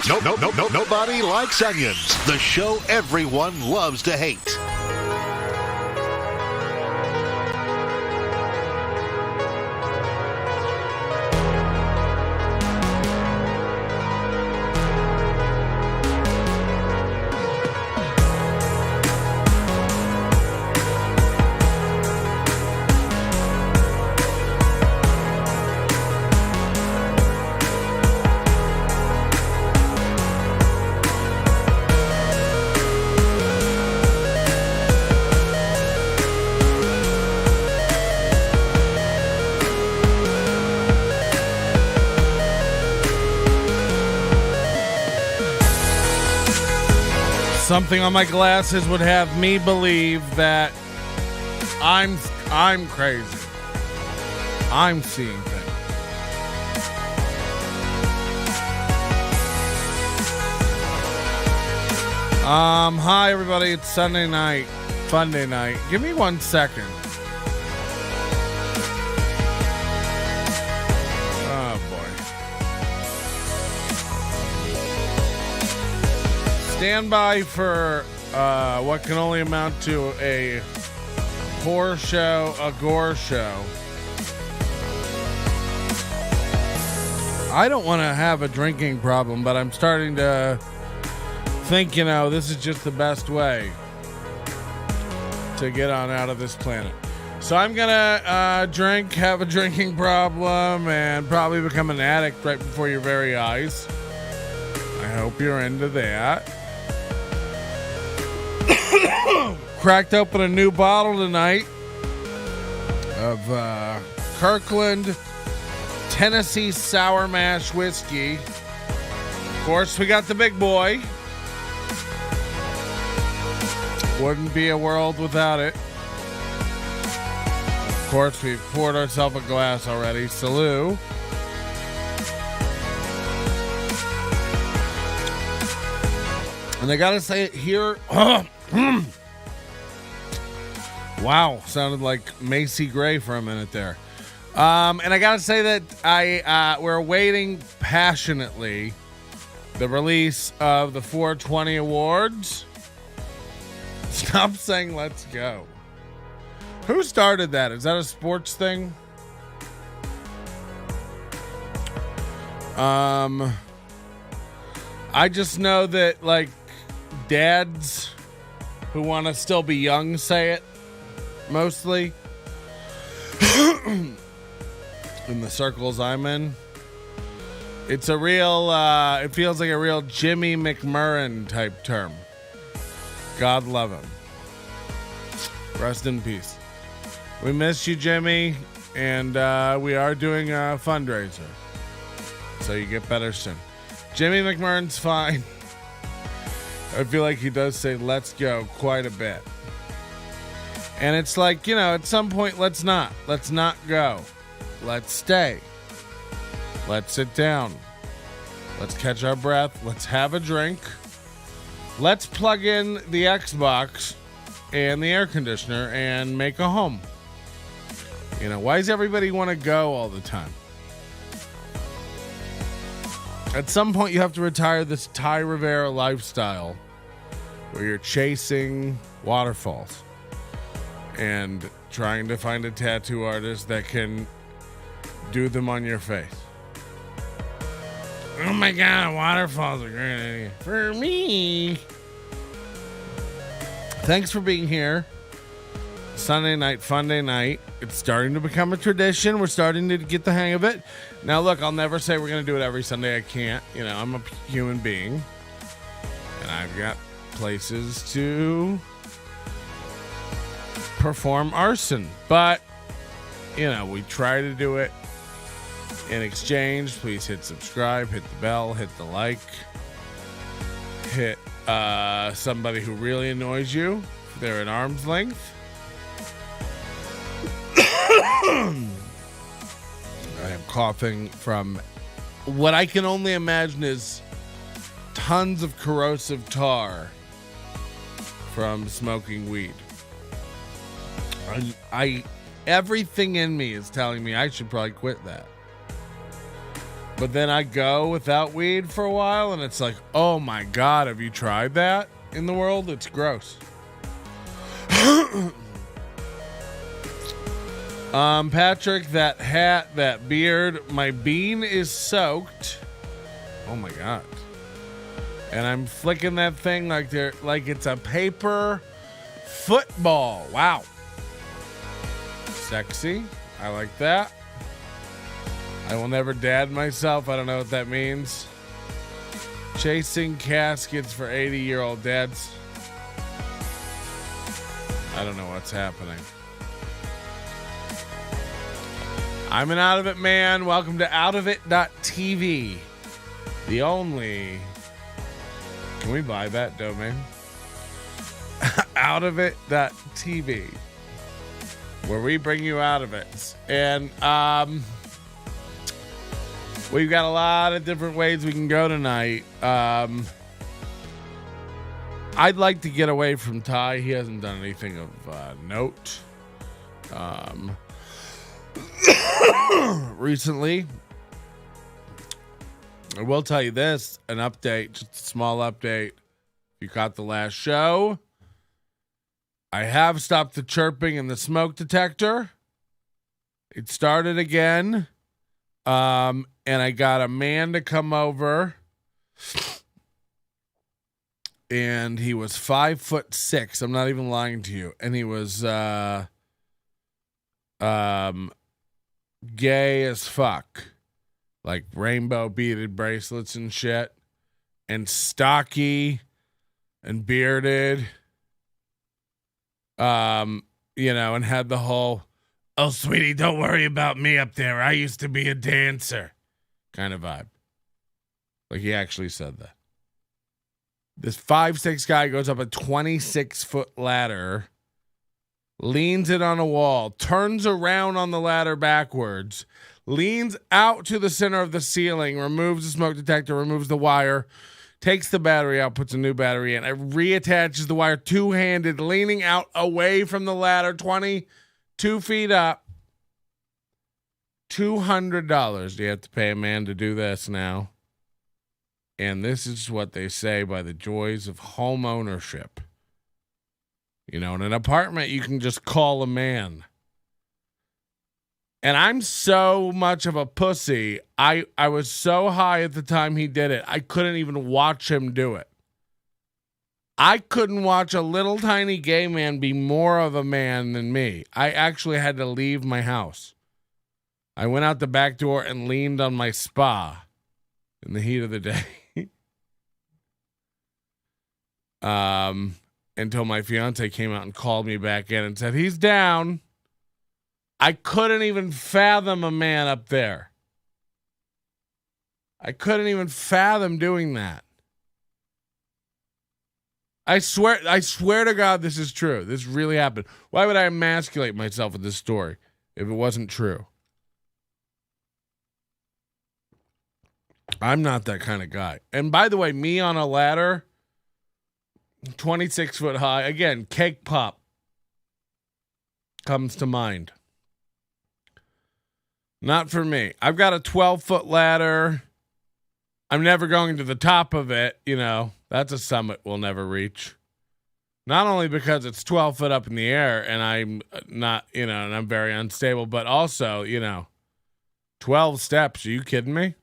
Nobody likes onions. The show everyone loves to hate. Something on my glasses would have me believe that I'm crazy. I'm seeing things. Hi everybody, it's Sunday night, Funday night. Give me 1 second. Oh boy. Stand by for what can only amount to a horror show, a gore show. I don't want to have a drinking problem, but I'm starting to think, this is just the best way to get on out of this planet. So I'm gonna have a drinking problem, and probably become an addict right before your very eyes. I hope you're into that. Cracked open a new bottle tonight of Kirkland Tennessee Sour Mash Whiskey. Of course, we got the big boy. Wouldn't be a world without it. Of course, we've poured ourselves a glass already. Salud. And I gotta say it here. Wow, sounded like Macy Gray for a minute there. And I gotta say that we're awaiting passionately the release of the 420 Awards. Stop saying let's go. Who started that? Is that a sports thing? I just know that, like, dads who want to still be young say it, mostly. In the circles I'm in. It's a real, it feels like a real Jimmy McMurrin type term. God love him. Rest in peace. We miss you, Jimmy, and we are doing a fundraiser, so you get better soon. Jimmy McMurrin's fine. I feel like he does say let's go quite a bit. And it's like, at some point, let's not go. Let's stay. Let's sit down. Let's catch our breath. Let's have a drink. Let's plug in the Xbox and the air conditioner and make a home. Why does everybody want to go all the time? At some point, you have to retire this Ty Rivera lifestyle where you're chasing waterfalls and trying to find a tattoo artist that can do them on your face. Oh my God, waterfalls are great for me. Thanks for being here. Sunday night, Funday night. It's starting to become a tradition. We're starting to get the hang of it. Now, look, I'll never say we're going to do it every Sunday. I can't. I'm a human being. And I've got places to perform arson. But, we try to do it. In exchange, please hit subscribe, hit the bell, hit the like, hit somebody who really annoys you. They're at arm's length. I am coughing from what I can only imagine is tons of corrosive tar from smoking weed. Everything in me is telling me I should probably quit that. But then I go without weed for a while, and it's like, oh my God, have you tried that in the world? It's gross. Patrick, that hat, that beard, my bean is soaked. Oh my God. And I'm flicking that thing like it's a paper football. Wow. Sexy. I like that. I will never dad myself. I don't know what that means. Chasing caskets for 80-year-old dads. I don't know what's happening. I'm an Out of It man. Welcome to outofit.tv. The only... Can we buy that domain? outofit.tv. Where we bring you out of it. And, we've got a lot of different ways we can go tonight. I'd like to get away from Ty. He hasn't done anything of note recently. I will tell you this, an update, just a small update. If you caught the last show, I have stopped the chirping in the smoke detector. It started again. And I got a man to come over, and he was 5'6". I'm not even lying to you. And he was, gay as fuck, like rainbow beaded bracelets and shit, and stocky and bearded, and had the whole, "Oh, sweetie, don't worry about me up there. I used to be a dancer," kind of vibe. Like he actually said that. This 5'6" guy goes up a 26-foot ladder, leans it on a wall, turns around on the ladder backwards, leans out to the center of the ceiling, removes the smoke detector, removes the wire, takes the battery out, puts a new battery in, and reattaches the wire two-handed, leaning out away from the ladder 22 feet up. $200 you have to pay a man to do this now. And this is what they say by the joys of home ownership. In an apartment, you can just call a man. And I'm so much of a pussy. I was so high at the time he did it, I couldn't even watch him do it. I couldn't watch a little tiny gay man be more of a man than me. I actually had to leave my house. I went out the back door and leaned on my spa in the heat of the day. Until my fiance came out and called me back in and said, he's down. I couldn't even fathom a man up there. I couldn't even fathom doing that. I swear to God, this is true. This really happened. Why would I emasculate myself with this story if it wasn't true? I'm not that kind of guy. And by the way, me on a ladder, 26 foot high, again, cake pop comes to mind. Not for me. I've got a 12-foot ladder. I'm never going to the top of it. That's a summit we'll never reach. Not only because it's 12 foot up in the air and I'm not, and I'm very unstable, but also, 12 steps. Are you kidding me?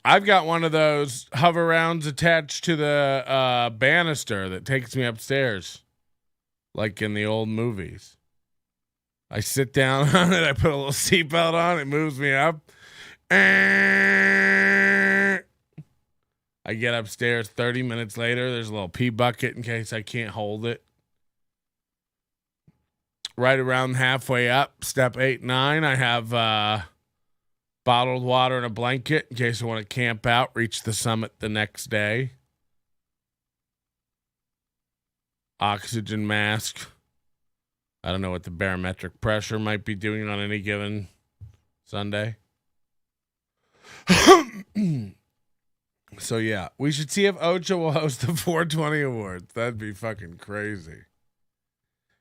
I've got one of those hover rounds attached to the banister that takes me upstairs, like in the old movies. I sit down on it. I put a little seatbelt on. It moves me up. I get upstairs 30 minutes later. There's a little pee bucket in case I can't hold it. Right around halfway up, step 8, 9, I have bottled water and a blanket in case I want to camp out, reach the summit the next day. Oxygen mask. I don't know what the barometric pressure might be doing on any given Sunday. So yeah, we should see if Ocha will host the 420 Awards. That'd be fucking crazy.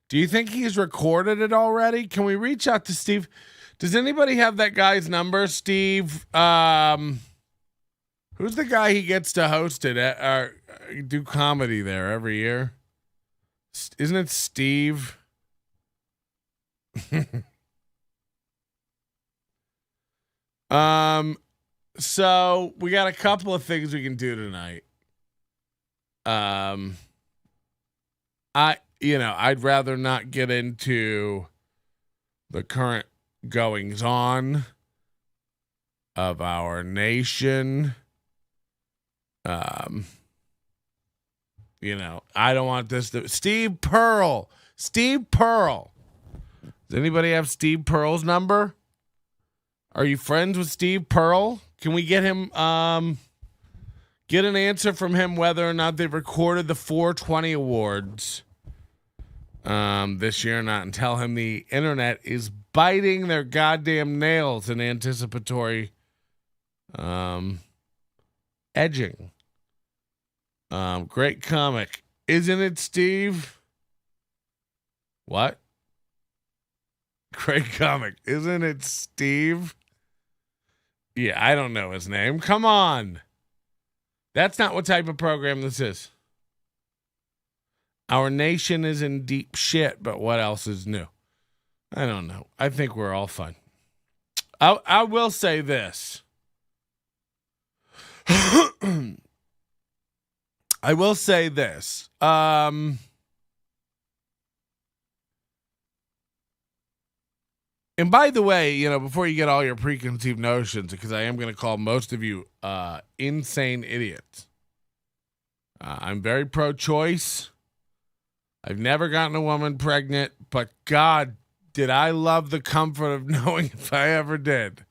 Do you think he's recorded it already? Can we reach out to Steve? Does anybody have that guy's number, Steve? Who's the guy he gets to host it at, do comedy there every year? Isn't it Steve? So we got a couple of things we can do tonight. I'd rather not get into the current goings on of our nation. I don't want this to Steve Pearl. Does anybody have Steve Pearl's number? Are you friends with Steve Pearl? Can we get him get an answer from him whether or not they've recorded the 420 awards this year or not, and tell him the internet is biting their goddamn nails in anticipatory edging. Great comic. Isn't it, Steve? What? Great comic. Isn't it, Steve? Yeah, I don't know his name. Come on. That's not what type of program this is. Our nation is in deep shit, but what else is new? I don't know. I think we're all fine. I will say this. I will say this. And by the way, before you get all your preconceived notions, because I am going to call most of you insane idiots. I'm very pro-choice. I've never gotten a woman pregnant, but God, did I love the comfort of knowing if I ever did.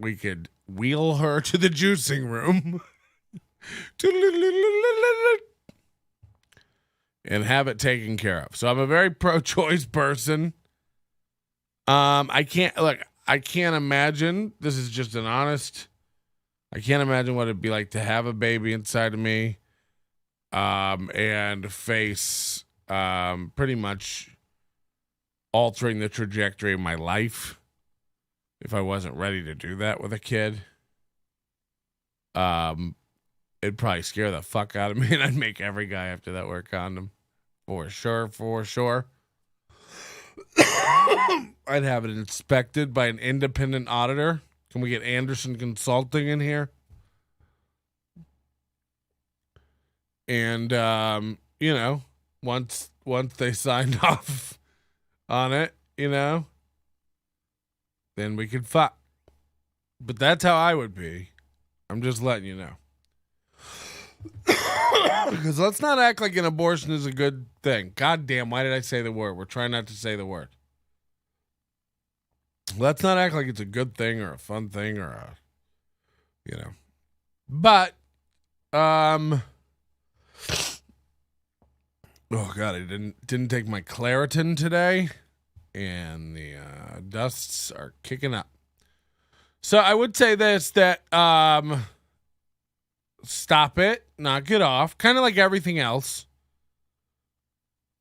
We could wheel her to the juicing room and have it taken care of. So I'm a very pro-choice person. I can't imagine, this is just an honest, I can't imagine what it'd be like to have a baby inside of me and face pretty much altering the trajectory of my life if I wasn't ready to do that with a kid. It'd probably scare the fuck out of me, and I'd make every guy after that wear a condom. For sure. I'd have it inspected by an independent auditor. Can we get Anderson Consulting in here? And, once they signed off on it, then we could fuck. But that's how I would be. I'm just letting you know. Because let's not act like an abortion is a good thing. God damn, why did I say the word? We're trying not to say the word. Let's not act like it's a good thing or a fun thing or a, But, oh God, I didn't take my Claritin today, and the dusts are kicking up. So I would say this, that stop it, knock it off, kind of like everything else.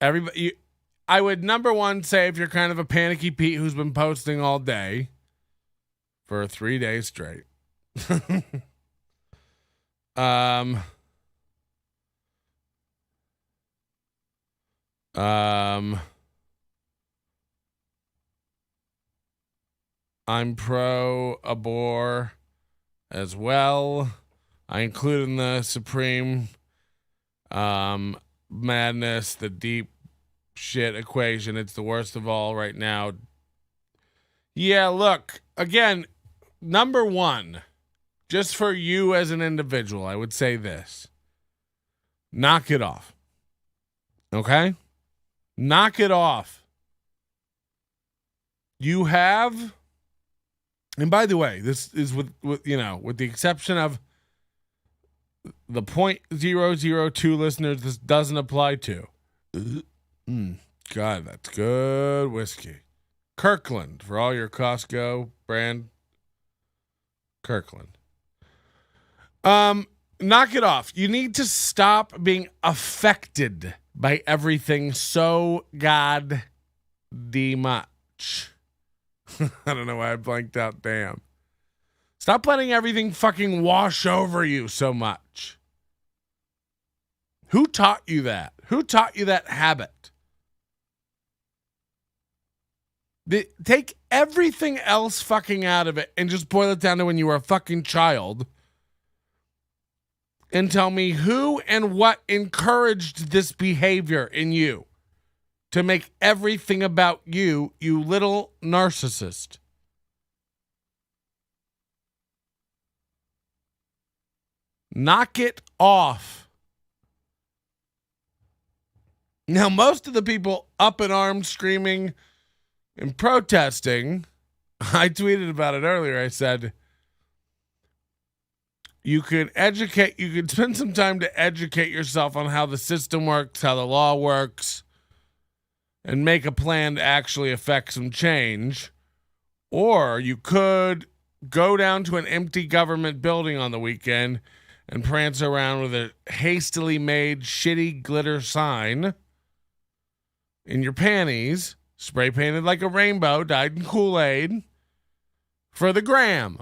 I would, number one, say if you're kind of a panicky Pete who's been posting all day for 3 days straight. I'm pro-abor as well. I include in the supreme madness, the deep shit equation. It's the worst of all right now. Yeah, look, again, number one, just for you as an individual, I would say this. Knock it off. Okay? Knock it off. You have, and by the way, this is with the exception of the 0.002 listeners this doesn't apply to. God, that's good whiskey. Kirkland, for all your Costco brand. Kirkland. Knock it off. You need to stop being affected by everything so goddamn much. I don't know why I blanked out. Damn. Stop letting everything fucking wash over you so much. Who taught you that? Who taught you that habit? Take everything else fucking out of it and just boil it down to when you were a fucking child. And tell me who and what encouraged this behavior in you to make everything about you, you little narcissist. Knock it off. Now, most of the people up in arms screaming and protesting, I tweeted about it earlier. I said, you could spend some time to educate yourself on how the system works, how the law works, and make a plan to actually affect some change. Or you could go down to an empty government building on the weekend and prance around with a hastily made shitty glitter sign in your panties, spray painted like a rainbow, dyed in Kool-Aid, for the gram.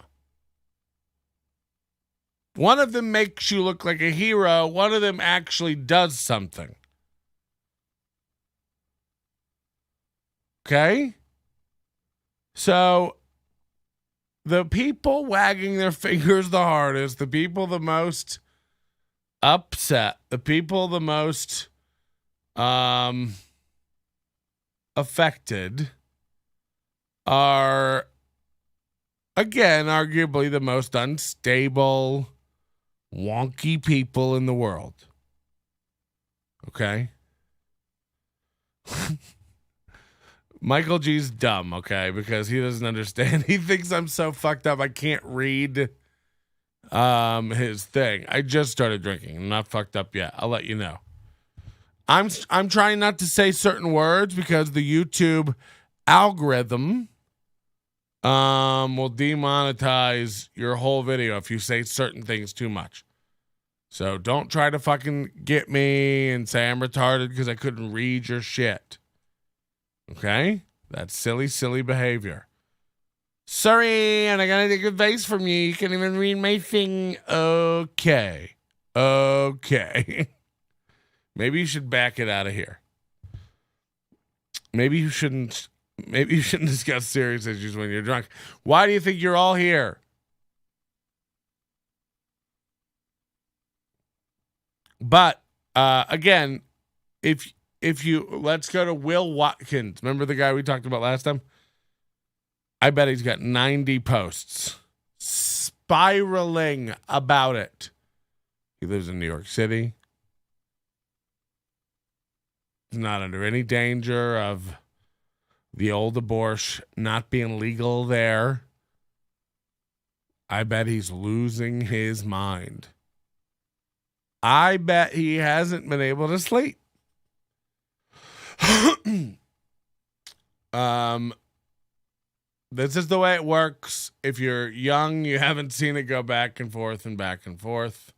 One of them makes you look like a hero. One of them actually does something. Okay? So, the people wagging their fingers the hardest, the people the most upset, the people the most affected are, again, arguably the most unstable, wonky people in the world. Okay? Michael G's dumb, okay, because he doesn't understand. He thinks I'm so fucked up I can't read his thing. I just started drinking. I'm not fucked up yet. I'll let you know. I'm trying not to say certain words because the YouTube algorithm will demonetize your whole video if you say certain things too much. So don't try to fucking get me and say I'm retarded because I couldn't read your shit. Okay? That's silly, silly behavior. Sorry, and I gotta take advice from you. You can't even read my thing. Okay. Maybe you should back it out of here. Maybe you shouldn't discuss serious issues when you're drunk. Why do you think you're all here? But again, if you let's go to Will Watkins. Remember the guy we talked about last time? I bet he's got 90 posts spiraling about it. He lives in New York City. He's not under any danger of the old abortion not being legal there. I bet he's losing his mind. I bet he hasn't been able to sleep. This is the way it works. If you're young, you haven't seen it go back and forth and back and forth.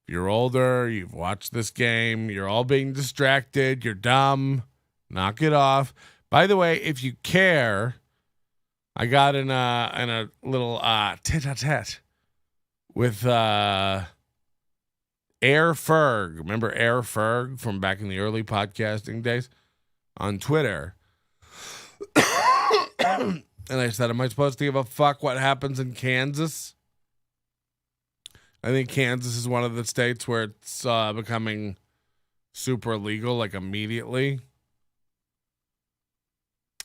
If you're older, you've watched this game. You're all being distracted. You're dumb. Knock it off. By the way, if you care, I got in a little tete-a-tete with Air Ferg. Remember Air Ferg from back in the early podcasting days on Twitter? And I said, am I supposed to give a fuck what happens in Kansas? I think Kansas is one of the states where it's becoming super legal, like immediately.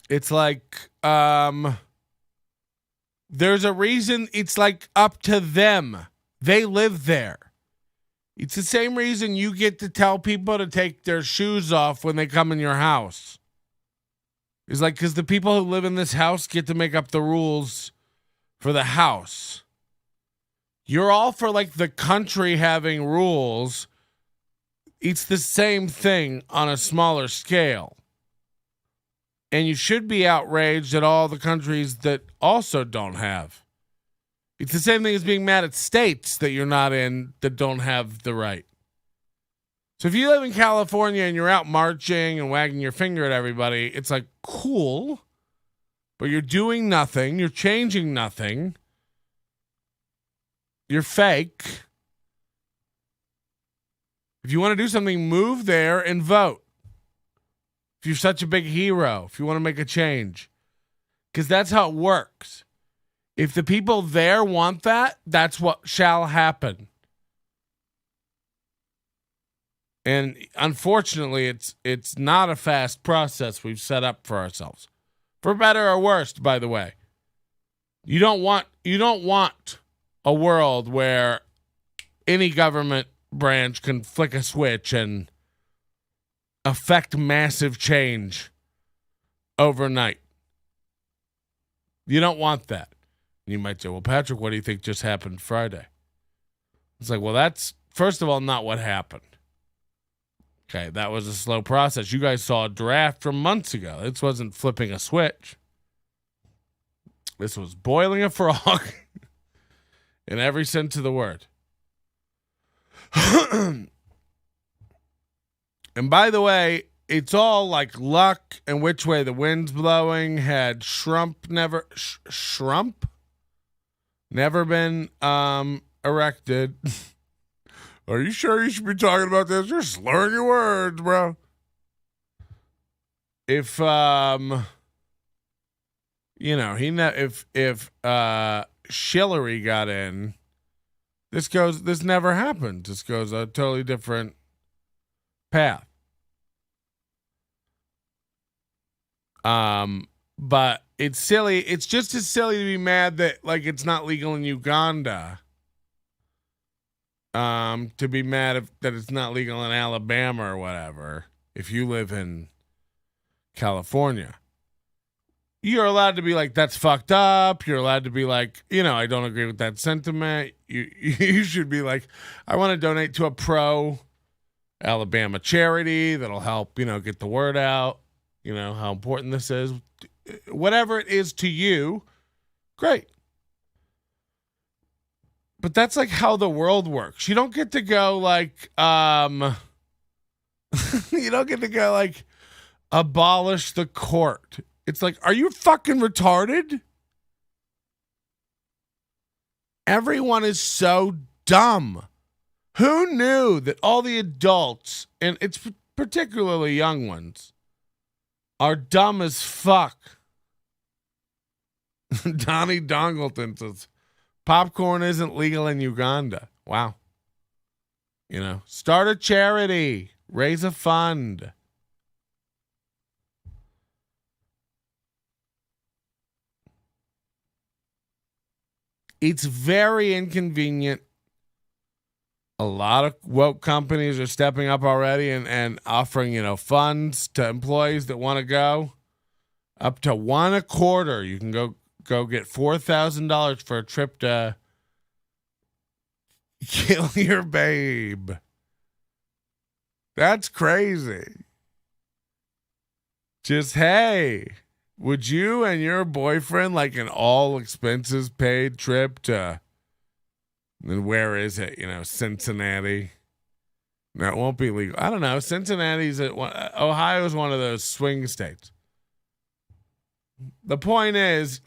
It's like, there's a reason it's like up to them. They live there. It's the same reason you get to tell people to take their shoes off when they come in your house. It's like, because the people who live in this house get to make up the rules for the house. You're all for like the country having rules. It's the same thing on a smaller scale. And you should be outraged at all the countries that also don't have. It's the same thing as being mad at states that you're not in that don't have the right. So if you live in California and you're out marching and wagging your finger at everybody, it's like, cool, but you're doing nothing. You're changing nothing. You're fake. If you want to do something, move there and vote. If you're such a big hero, if you want to make a change. Because that's how it works. If the people there want that, that's what shall happen. And unfortunately, it's not a fast process we've set up for ourselves. For better or worse, by the way. You don't want a world where any government branch can flick a switch and affect massive change overnight. You don't want that. You might say, well, Patrick, what do you think just happened Friday? It's like, well, that's, first of all, not what happened. Okay, that was a slow process. You guys saw a draft from months ago. This wasn't flipping a switch. This was boiling a frog in every sense of the word. And by the way, it's all like luck and which way the wind's blowing. Had Shrump never been erected. Are you sure you should be talking about this? You're slurring your words, bro. If if Hillary got in, this never happened. This goes a totally different path. But it's silly. It's just as silly to be mad that like it's not legal in Uganda. To be mad that it's not legal in Alabama or whatever. If you live in California, you're allowed to be like, that's fucked up. You're allowed to be like, I don't agree with that sentiment. You should be like, I want to donate to a pro Alabama charity that'll help, get the word out, how important this is. Whatever it is to you, great. But that's like how the world works. You don't get to go like, you don't get to go like, abolish the court. It's like, are you fucking retarded? Everyone is so dumb. Who knew that all the adults, and it's particularly young ones, are dumb as fuck? Donnie Dongleton says, popcorn isn't legal in Uganda. Wow. Start a charity. Raise a fund. It's very inconvenient. A lot of woke companies are stepping up already and offering, funds to employees that want to go. Up to $1 a quarter. You can go get $4,000 for a trip to kill your babe. That's crazy. Just, hey, would you and your boyfriend like an all expenses paid trip to, and where is it? Cincinnati. No, it won't be legal. I don't know. Cincinnati's Ohio's one of those swing states. The point is,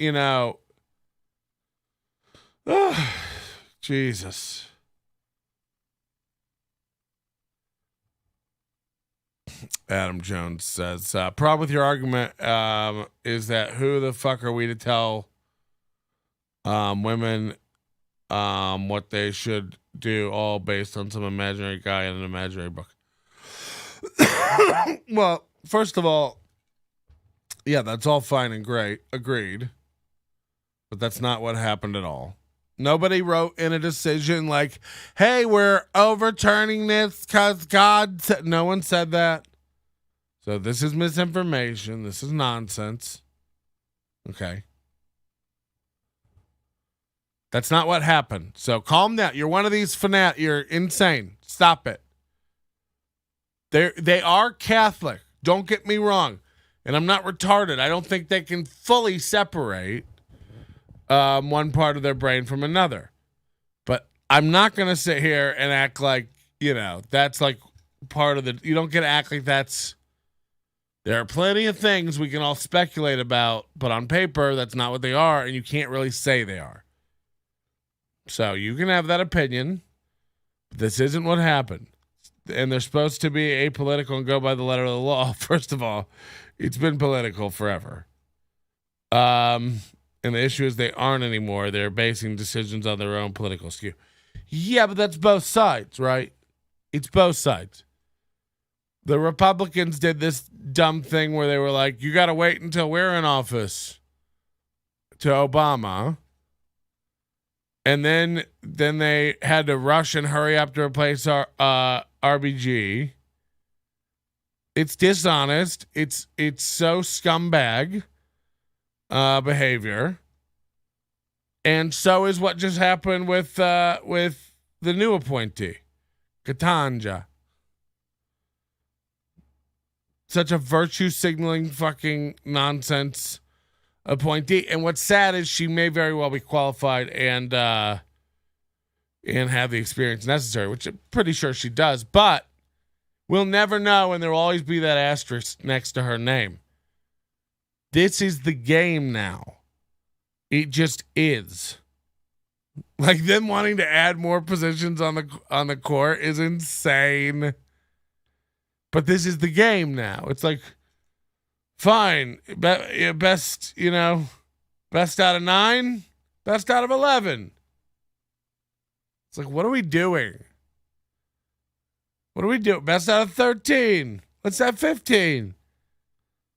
Jesus. Adam Jones says, problem with your argument is that who the fuck are we to tell women what they should do, all based on some imaginary guy in an imaginary book? Well, first of all, yeah, that's all fine and great. Agreed. But that's not what happened at all. Nobody wrote in a decision like, hey, we're overturning this because God said. No one said that. So this is misinformation. This is nonsense. Okay. That's not what happened. So calm down. You're one of these fanatics. You're insane. Stop it. They are Catholic. Don't get me wrong. And I'm not retarded. I don't think they can fully separate one part of their brain from another. But I'm not going to sit here and act like, that's like part of the. You don't get to act like that's. There are plenty of things we can all speculate about, but on paper, that's not what they are, and you can't really say they are. So you can have that opinion, but this isn't what happened. And they're supposed to be apolitical and go by the letter of the law. First of all, it's been political forever. And the issue is they aren't anymore. They're basing decisions on their own political skew. Yeah, but that's both sides, right? It's both sides. The Republicans did this dumb thing where they were like, you got to wait until we're in office to Obama. And then they had to rush and hurry up to replace our RBG. It's dishonest. It's so scumbag behavior. And so is what just happened with the new appointee, Katanja. Such a virtue signaling fucking nonsense appointee. And what's sad is she may very well be qualified and have the experience necessary, which I'm pretty sure she does. But we'll never know, and there will always be that asterisk next to her name. This is the game now. It just is. Like, them wanting to add more positions on the court is insane. But this is the game now. It's like, fine, best out of 9, best out of 11. It's like, what are we doing? What do we do? Best out of 13. Let's have 15.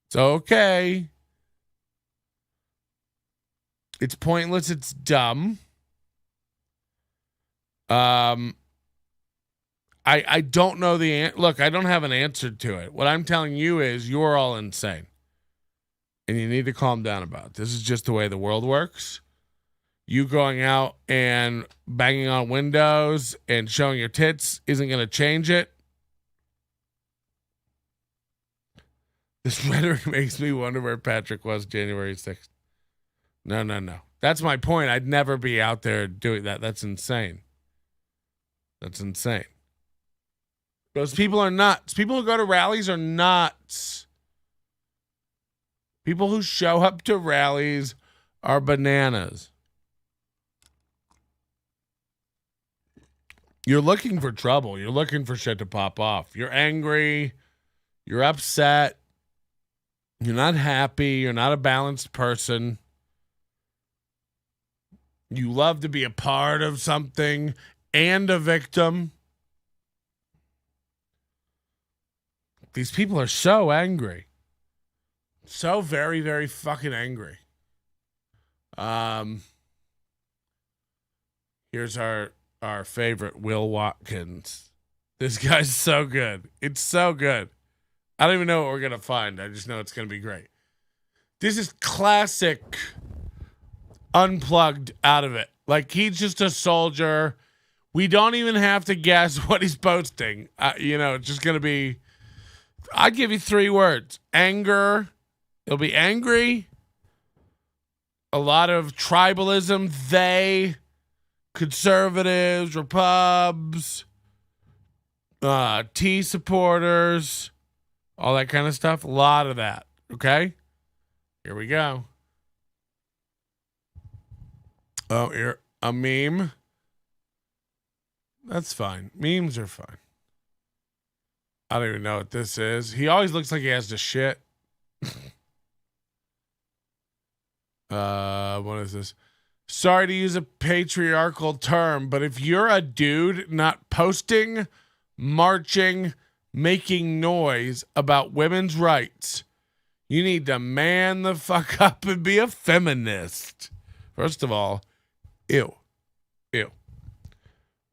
It's okay. It's pointless. It's dumb. I don't know look, I don't have an answer to it. What I'm telling you is you're all insane. And you need to calm down about it. This is just the way the world works. You going out and banging on windows and showing your tits isn't going to change it. This rhetoric makes me wonder where Patrick was January 6th. No. That's my point. I'd never be out there doing that. That's insane. That's insane. Those people are nuts. People who go to rallies are nuts. People who show up to rallies are bananas. You're looking for trouble. You're looking for shit to pop off. You're angry. You're upset. You're not happy. You're not a balanced person. You love to be a part of something and a victim. These people are so angry. So very, very fucking angry. Here's our favorite, Will Watkins. This guy's so good. It's so good. I don't even know what we're going to find. I just know it's going to be great. This is classic Unplugged out of it. Like, he's just a soldier. We don't even have to guess what he's posting. It's just going to be, I'll give you 3 words. Anger. It'll be angry. A lot of tribalism. They, conservatives, repubs, T supporters, all that kind of stuff. A lot of that. Okay? Here we go. Oh, here, a meme. That's fine. Memes are fine. I don't even know what this is. He always looks like he has to shit. What is this? Sorry to use a patriarchal term, but if you're a dude not posting, marching, making noise about women's rights, you need to man the fuck up and be a feminist. First of all, ew.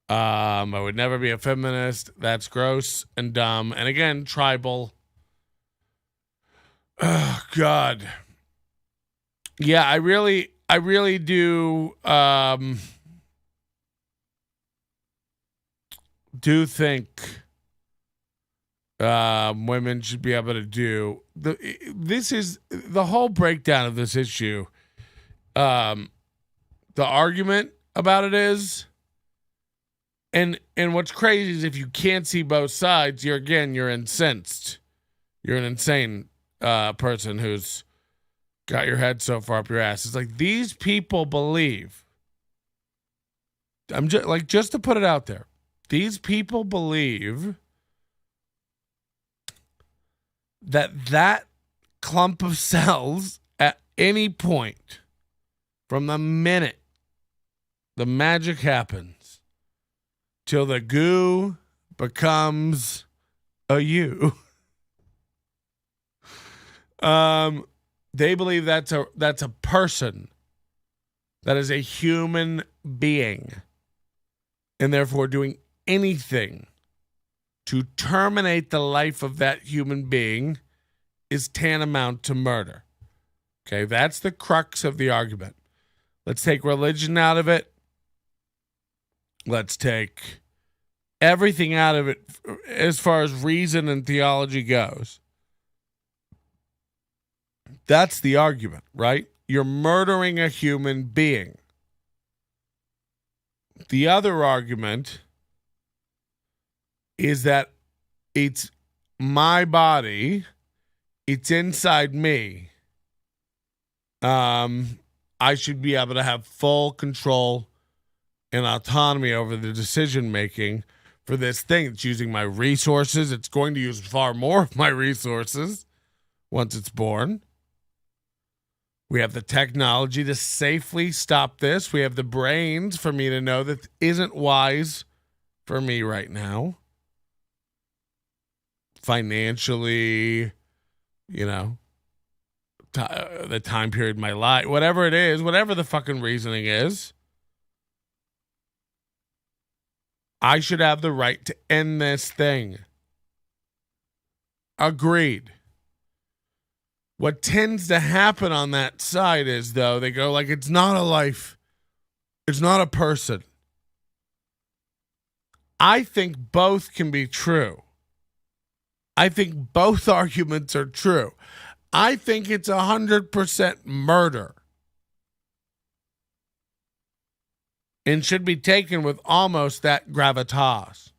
I would never be a feminist. That's gross and dumb. And again, tribal. Oh, God. Yeah, I really do think women should be able to do this is the whole breakdown of this issue. The argument about it is And what's crazy is if you can't see both sides, you're incensed. You're an insane person who's got your head so far up your ass. It's like these people believe. Just to put it out there, these people believe that clump of cells at any point from the minute the magic happens till the goo becomes a you. They believe that's a person. That is a human being. And therefore doing anything to terminate the life of that human being is tantamount to murder. Okay, that's the crux of the argument. Let's take religion out of it. Let's take everything out of it as far as reason and theology goes. That's the argument, right? You're murdering a human being. The other argument is that it's my body, it's inside me. I should be able to have full control and autonomy over the decision making for this thing. It's using my resources. It's going to use far more of my resources once it's born. We have the technology to safely stop this. We have the brains for me to know that isn't wise for me right now. Financially, the time period of my life, whatever it is, whatever the fucking reasoning is, I should have the right to end this thing. Agreed. What tends to happen on that side is, though, they go like, it's not a life. It's not a person. I think both can be true. I think both arguments are true. I think it's 100% murder. And should be taken with almost that gravitas.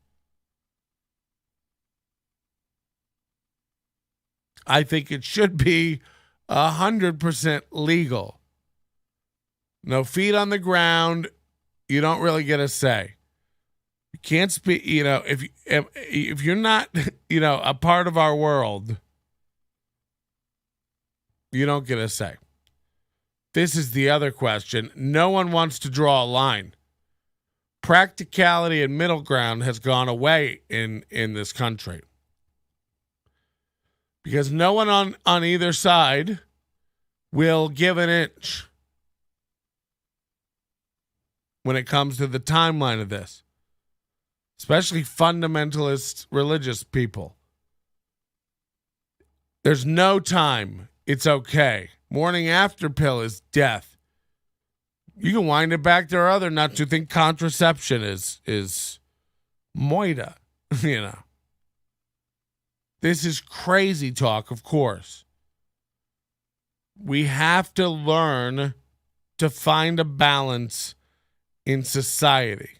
I think it should be 100% legal. No feet on the ground. You don't really get a say. You can't speak, if you're not, a part of our world, you don't get a say. This is the other question. No one wants to draw a line. Practicality and middle ground has gone away in this country. Because no one on either side will give an inch when it comes to the timeline of this. Especially fundamentalist religious people. There's no time. It's okay. Morning after pill is death. You can wind it back to our other nuts who think contraception is moida, This is crazy talk, of course. We have to learn to find a balance in society.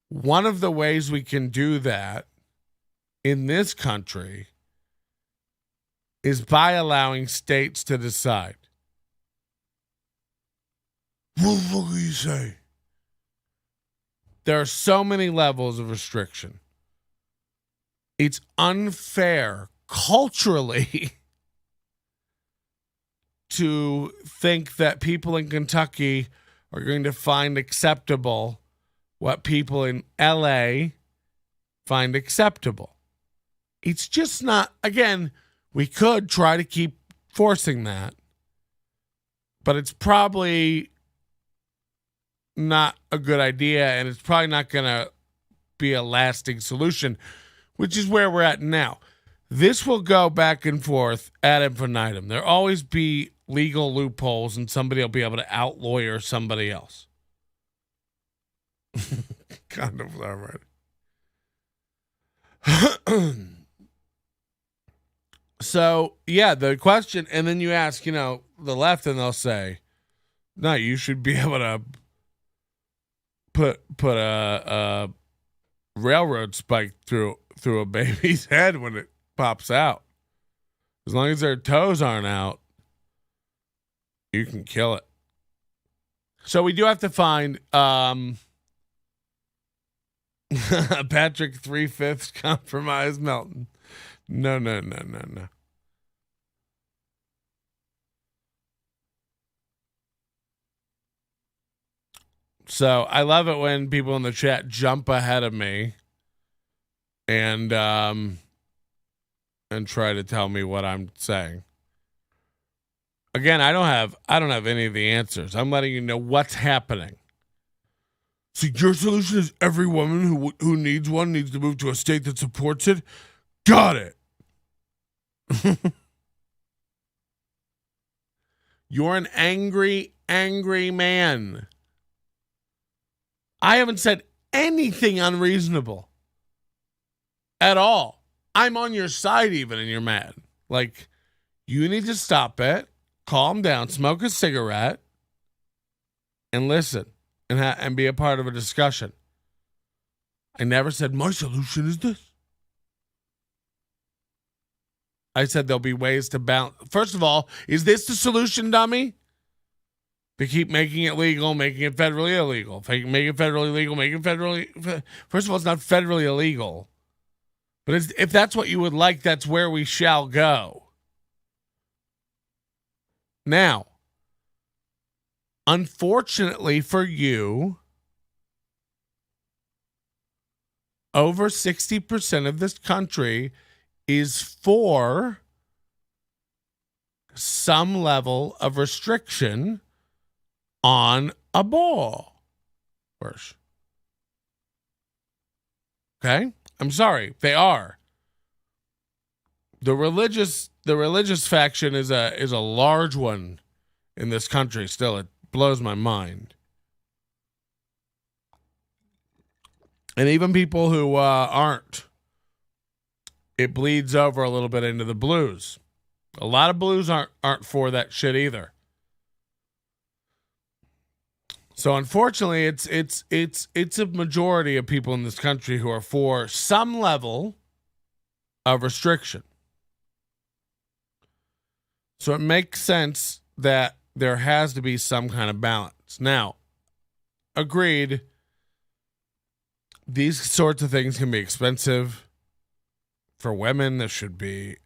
One of the ways we can do that in this country is by allowing states to decide. What the fuck do you say? There are so many levels of restriction. It's unfair culturally to think that people in Kentucky are going to find acceptable what people in LA find acceptable. It's just not, again, we could try to keep forcing that, but it's probably not a good idea, and it's probably not going to be a lasting solution, which is where we're at now. This will go back and forth ad infinitum. There'll always be legal loopholes, and somebody will be able to out-lawyer somebody else. Kind of right. So, yeah, the question, and then you ask, the left, and they'll say, no, you should be able to put a railroad spike through a baby's head when it pops out. As long as their toes aren't out, you can kill it. So we do have to find Patrick 3/5 compromise Melton. No. So I love it when people in the chat jump ahead of me and try to tell me what I'm saying. Again, I don't have any of the answers. I'm letting you know what's happening. So your solution is every woman who needs one needs to move to a state that supports it? Got it. You're an angry, angry man. I haven't said anything unreasonable at all. I'm on your side even and you're mad. Like, you need to stop it, calm down, smoke a cigarette, and listen. And be a part of a discussion. I never said my solution is this. I said there'll be ways to balance. First of all, is this the solution, dummy? To keep making it legal, making it federally illegal. Making it federally legal, making it federally... First of all, it's not federally illegal. But if that's what you would like, that's where we shall go. Now, unfortunately for you, over 60% of this country is for some level of restriction on abortion. Okay? I'm sorry, they are. The religious faction is a large one in this country still. It blows my mind. And even people who aren't, it bleeds over a little bit into the blues. A lot of blues aren't for that shit either. So unfortunately, it's a majority of people in this country who are for some level of restriction. So it makes sense that there has to be some kind of balance. Now, agreed, these sorts of things can be expensive for women. There should be,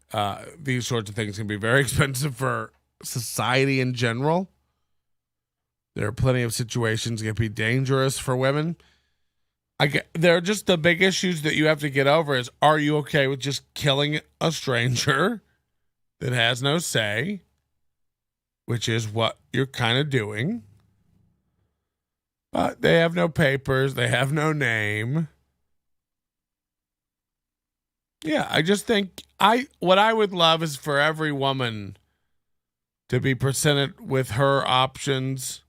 these sorts of things can be very expensive for society in general. There are plenty of situations that can be dangerous for women. There are just the big issues that you have to get over is, are you okay with just killing a stranger that has no say, which is what you're kind of doing? But they have no papers. They have no name. Yeah, I just think what I would love is for every woman to be presented with her options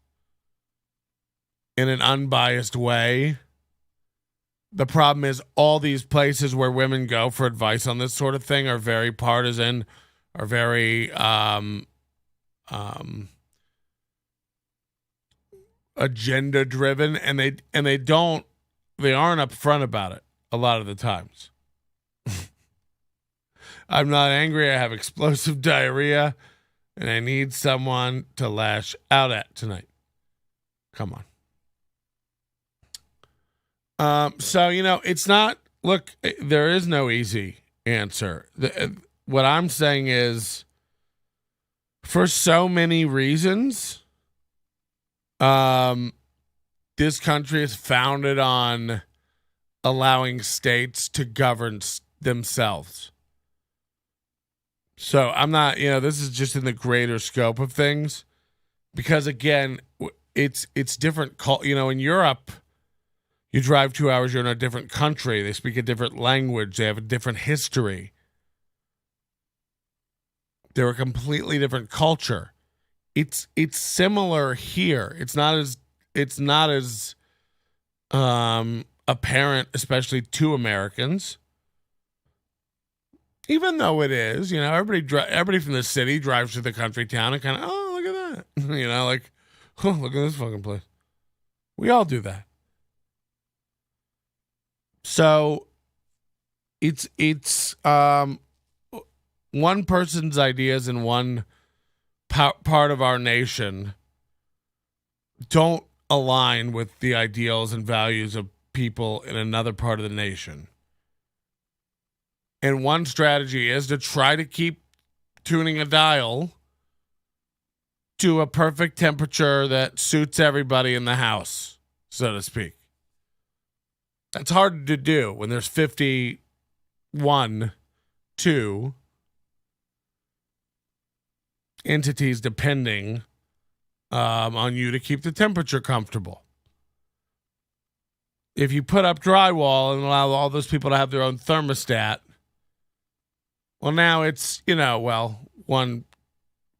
in an unbiased way. The problem is all these places where women go for advice on this sort of thing are very partisan, are very agenda driven, and they aren't upfront about it a lot of the times. I'm not angry. I have explosive diarrhea, and I need someone to lash out at tonight. Come on. So, it's not, look, there is no easy answer. What I'm saying is, for so many reasons, this country is founded on allowing states to govern themselves. So I'm not, this is just in the greater scope of things, because again, it's different. In Europe, you drive 2 hours, you're in a different country. They speak a different language. They have a different history. They're a completely different culture. It's similar here. It's not as apparent, especially to Americans. Even though it is, everybody from the city drives to the country town and kind of, oh, look at that. Like, oh, look at this fucking place. We all do that. So it's one person's ideas in one part of our nation don't align with the ideals and values of people in another part of the nation. And one strategy is to try to keep tuning a dial to a perfect temperature that suits everybody in the house, so to speak. That's hard to do when there's 51, 2 entities depending on you to keep the temperature comfortable. If you put up drywall and allow all those people to have their own thermostat, well, now it's,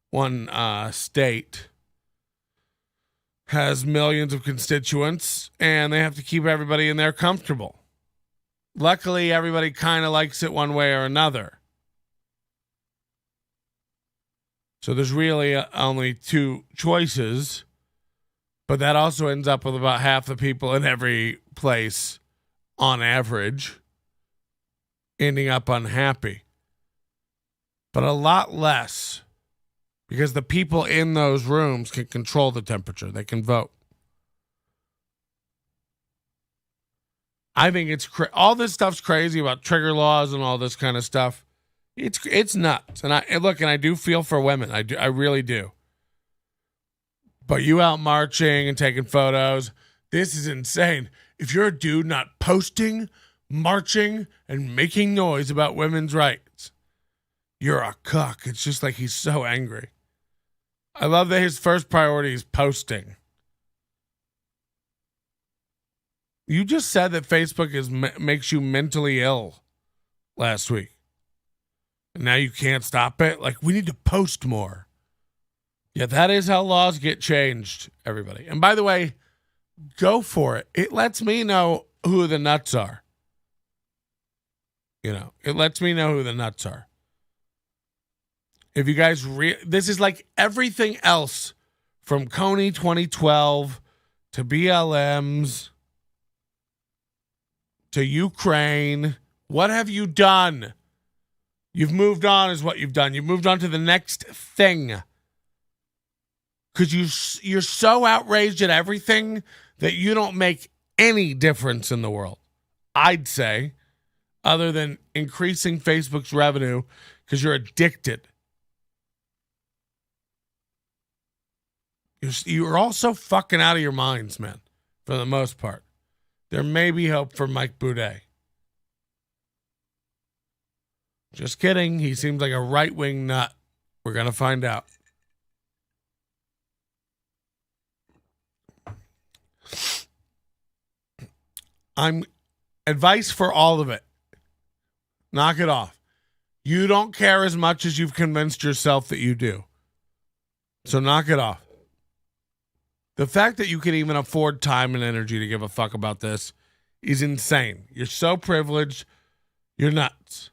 one state has millions of constituents and they have to keep everybody in there comfortable. Luckily, everybody kind of likes it one way or another. So there's really only two choices, but that also ends up with about half the people in every place, on average, ending up unhappy. But a lot less, because the people in those rooms can control the temperature. They can vote. I think it's all this stuff's crazy about trigger laws and all this kind of stuff. It's nuts. And I do feel for women. I really do. But you out marching and taking photos, this is insane. If you're a dude not posting, marching, and making noise about women's rights, you're a cuck. It's just like he's so angry. I love that his first priority is posting. You just said that Facebook makes you mentally ill last week. And now you can't stop it? Like, we need to post more. Yeah, that is how laws get changed, everybody. And by the way, go for it. It lets me know who the nuts are. It lets me know who the nuts are. If you guys, this is like everything else from Coney 2012 to BLMs to Ukraine. What have you done? You've moved on is what you've done. You've moved on to the next thing. Because you're so outraged at everything that you don't make any difference in the world, I'd say, other than increasing Facebook's revenue because you're addicted. You're all so fucking out of your minds, man, for the most part. There may be hope for Mike Boudet. Just kidding. He seems like a right-wing nut. We're going to find out. Advice for all of it. Knock it off. You don't care as much as you've convinced yourself that you do. So knock it off. The fact that you can even afford time and energy to give a fuck about this is insane. You're so privileged. You're nuts.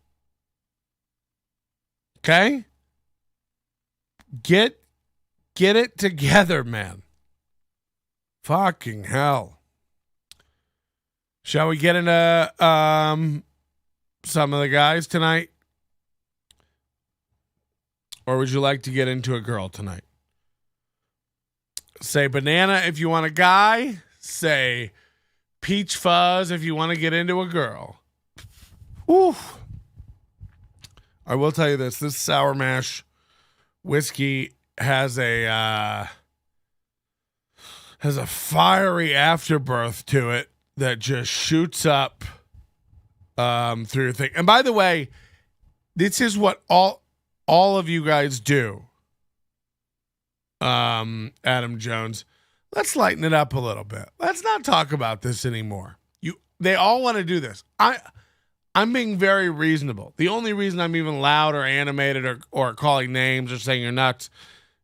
Okay? Get it together, man. Fucking hell. Shall we get into some of the guys tonight? Or would you like to get into a girl tonight? Say banana if you want a guy. Say peach fuzz if you want to get into a girl. Whew. I will tell you this Sour Mash whiskey has a fiery afterbirth to it that just shoots up through your thing. And by the way, this is what all of you guys do. Adam Jones, let's lighten it up a little bit. Let's not talk about this anymore. They all want to do this. I'm being very reasonable. The only reason I'm even loud or animated or calling names or saying you're nuts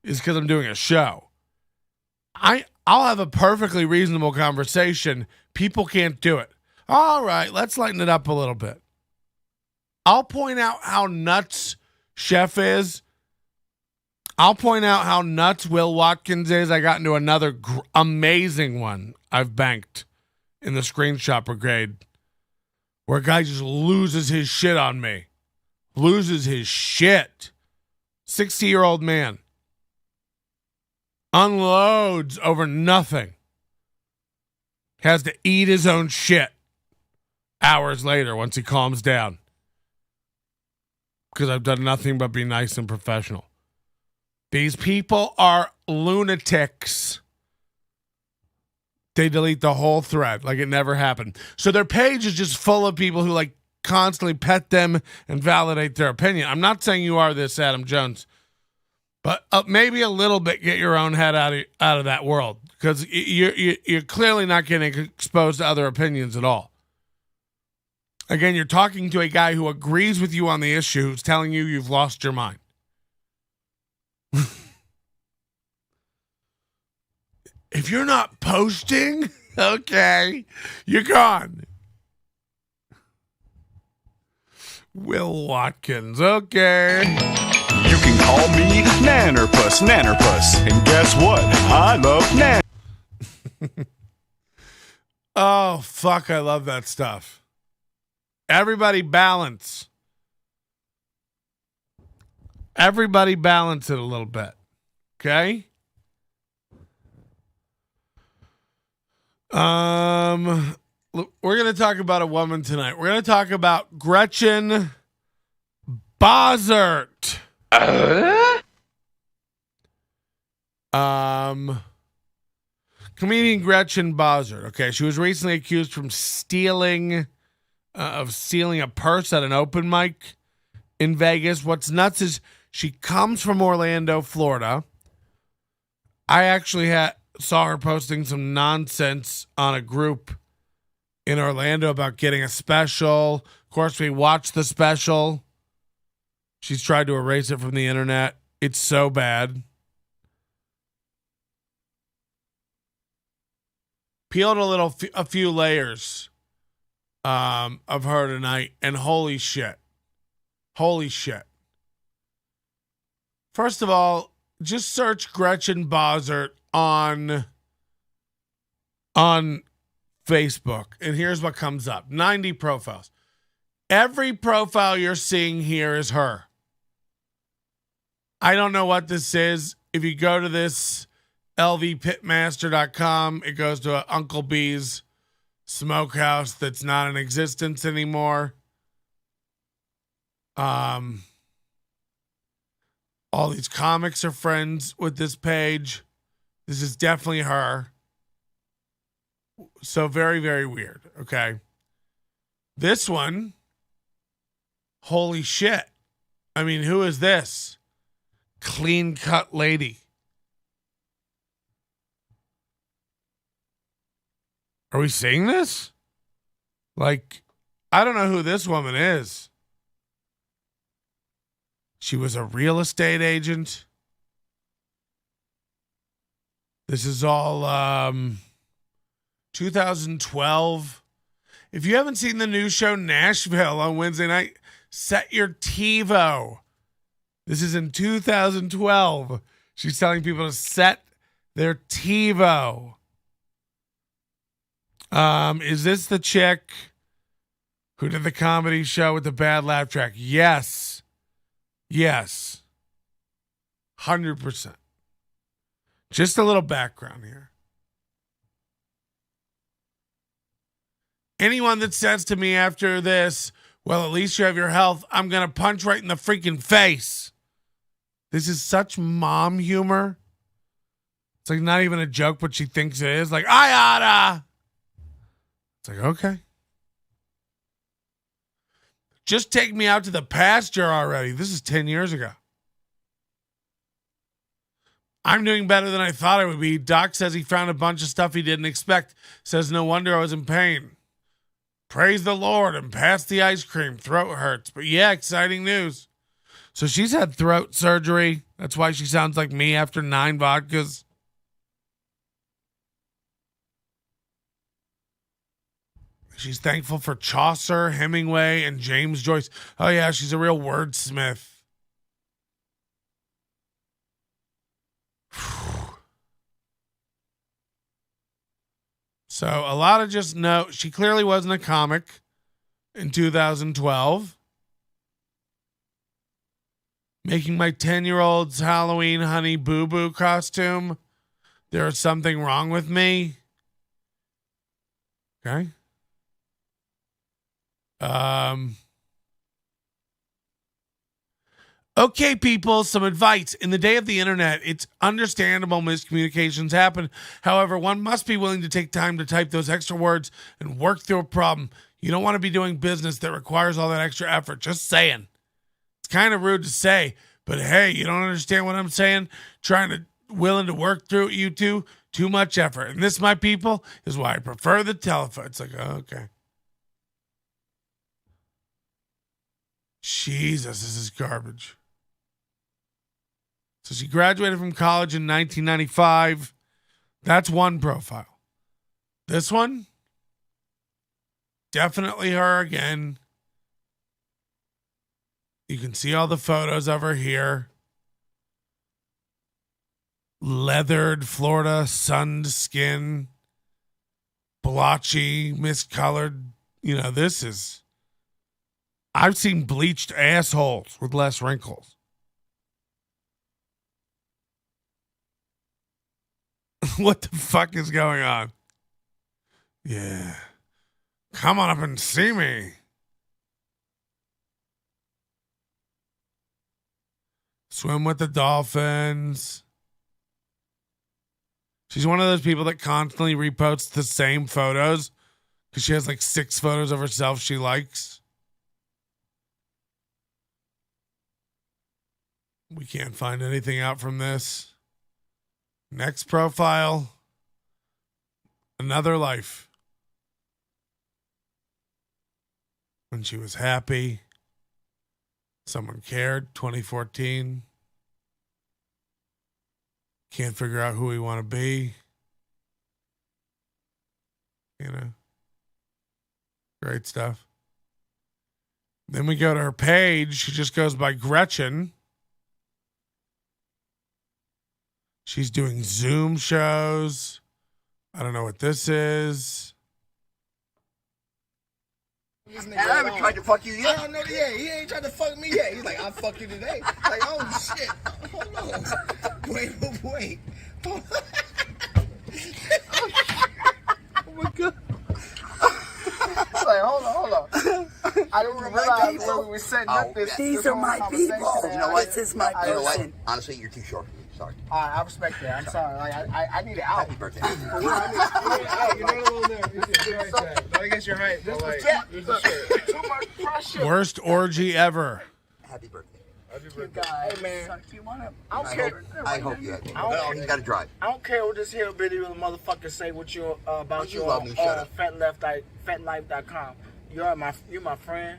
is because I'm doing a show. I'll have a perfectly reasonable conversation. People can't do it. All right, let's lighten it up a little bit. I'll point out how nuts Chef is. I'll point out how nuts Will Watkins is. I got into another amazing one I've banked in the screenshot brigade where a guy just loses his shit on me. Loses his shit. 60-year-old man. Unloads over nothing. Has to eat his own shit hours later once he calms down. Because I've done nothing but be nice and professional. These people are lunatics. They delete the whole thread like it never happened. So their page is just full of people who like constantly pet them and validate their opinion. I'm not saying you are this, Adam Jones, but maybe a little bit get your own head out of that world, because you're clearly not getting exposed to other opinions at all. Again, you're talking to a guy who agrees with you on the issue, who's telling you you've lost your mind. If you're not posting, okay, you're gone. Will Watkins, okay. You can call me Nannerpuss, and guess what? I love Nan. Oh, fuck, I love that stuff. Everybody balance. Everybody balance it a little bit, okay? We're going to talk about a woman tonight. We're going to talk about Gretchyn Boshart. Comedian Gretchyn Boshart. Okay, she was recently accused from stealing a purse at an open mic in Vegas. What's nuts is she comes from Orlando, Florida. I actually saw her posting some nonsense on a group in Orlando about getting a special. Of course, we watched the special. She's tried to erase it from the internet. It's so bad. Peeled a few layers of her tonight, and holy shit. Holy shit. First of all, just search Gretchyn Boshart on Facebook, and here's what comes up. 90 profiles. Every profile you're seeing here is her. I don't know what this is. If you go to this lvpitmaster.com, it goes to Uncle B's smokehouse that's not in existence anymore. All these comics are friends with this page. This is definitely her. So very, very weird. Okay. This one, holy shit. I mean, who is this? Clean cut lady. Are we seeing this? Like, I don't know who this woman is. She was a real estate agent. This is all 2012. If you haven't seen the new show Nashville on Wednesday night, set your TiVo. This is in 2012. She's telling people to set their TiVo. Is this the chick who did the comedy show with the bad laugh track? Yes. Yes. 100%. Just a little background here. Anyone that says to me after this, well, at least you have your health, I'm going to punch right in the freaking face. This is such mom humor. It's like not even a joke, but she thinks it is. Like, I oughta. It's like, okay. Just take me out to the pasture already. This is 10 years ago. I'm doing better than I thought I would be. Doc says he found a bunch of stuff he didn't expect. Says no wonder I was in pain. Praise the Lord and pass the ice cream. Throat hurts. But yeah, exciting news. So she's had throat surgery. That's why she sounds like me after 9 vodkas. She's thankful for Chaucer, Hemingway, and James Joyce. Oh yeah, she's a real wordsmith. So a lot of just no, she clearly wasn't a comic. in 2012. Making my 10-year-old's Halloween Honey Boo Boo costume. There is something wrong with me. Okay. Okay, people, some advice. In the day of the internet, it's understandable miscommunications happen. However, one must be willing to take time to type those extra words and work through a problem. You don't want to be doing business that requires all that extra effort. Just saying. It's kind of rude to say, but hey, you don't understand what I'm saying? Willing to work through it, you two? Too much effort. And this, my people, is why I prefer the telephone. It's like, okay. Jesus, this is garbage. So she graduated from college in 1995. That's one profile. This one, definitely her again. You can see all the photos of her here. Leathered Florida, sunned skin, blotchy, miscolored. You know, this is... I've seen bleached assholes with less wrinkles. What the fuck is going on? Yeah. Come on up and see me. Swim with the dolphins. She's one of those people that constantly reposts the same photos because she has like 6 photos of herself she likes. We can't find anything out from this. Next profile. Another life. When she was happy. Someone cared. 2014. Can't figure out who we want to be. You know. Great stuff. Then we go to her page. She just goes by Gretchen. She's doing Zoom shows. I don't know what this is. I haven't tried to fuck you yet. I don't know yet. He ain't tried to fuck me yet. He's like, I'll fuck you today. Like, oh shit. Hold on. Wait. Oh my god. Like, hold on. I don't realize where we were setting up this. These are my people. You know what? This is my person. You know what? Honestly, you're too short. Sorry. I respect that. I'm sorry. Like, I need it out. Happy birthday. You're not a little nervous. Not against your height, but like, Too much pressure. Worst orgy ever. Happy birthday. Happy birthday. Hey, man. You want to? I don't care. I hope you have it. Well, he's got to drive. I don't care what this hillbilly little motherfucker say what you about You your love me, shut up. fatlife.com. You're my friend.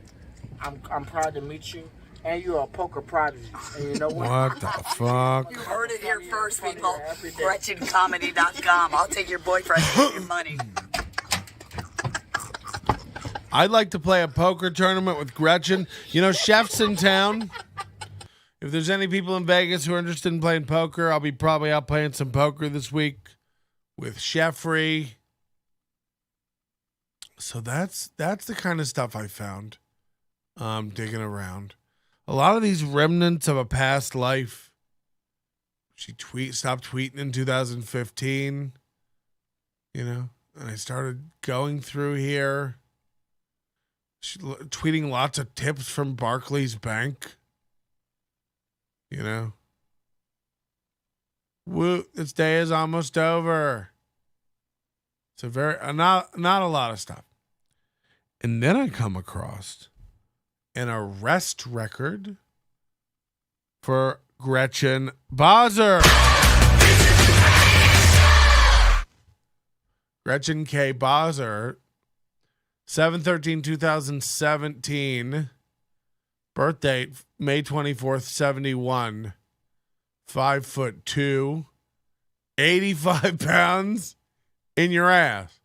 I'm proud to meet you. And you're a poker prodigy. And you know what? What the fuck? You heard it here first, people. GretchenComedy.com. I'll take your boyfriend and your money. I'd like to play a poker tournament with Gretchen. You know, chefs in town. If there's any people in Vegas who are interested in playing poker, I'll be probably out playing some poker this week with Chefry. So that's the kind of stuff I found digging around. A lot of these remnants of a past life. She stopped tweeting in 2015, you know, and I started going through here. She tweeting lots of tips from Barclays Bank, you know. Woo, this day is almost over. So not a lot of stuff. And then I come across an arrest record for Gretchyn Boshart. Gretchen K. Boshart, 7/13/2017, birth date May 24th, 71, 5'2", 85 pounds in your ass.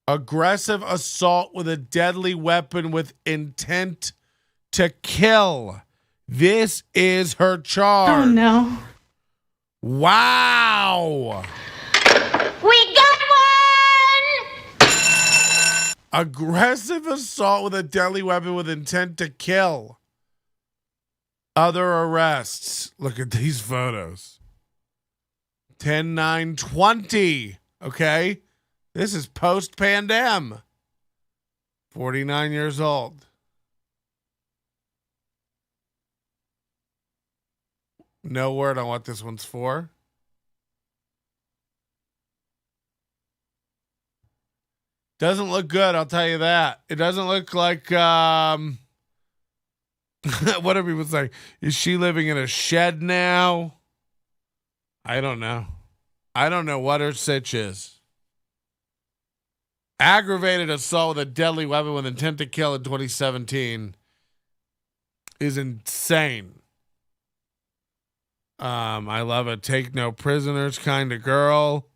Aggressive assault with a deadly weapon with intent to kill. This is her charge. Oh, no. Wow. We got one! Aggressive assault with a deadly weapon with intent to kill. Other arrests. Look at these photos. 10/9/20. Okay? This is post-pandem. 49 years old. No word on what this one's for. Doesn't look good, I'll tell you that. It doesn't look like, what are people saying? Is she living in a shed now? I don't know. I don't know what her sitch is. Aggravated assault with a deadly weapon with intent to kill in 2017 is insane. I love a take no prisoners kind of girl.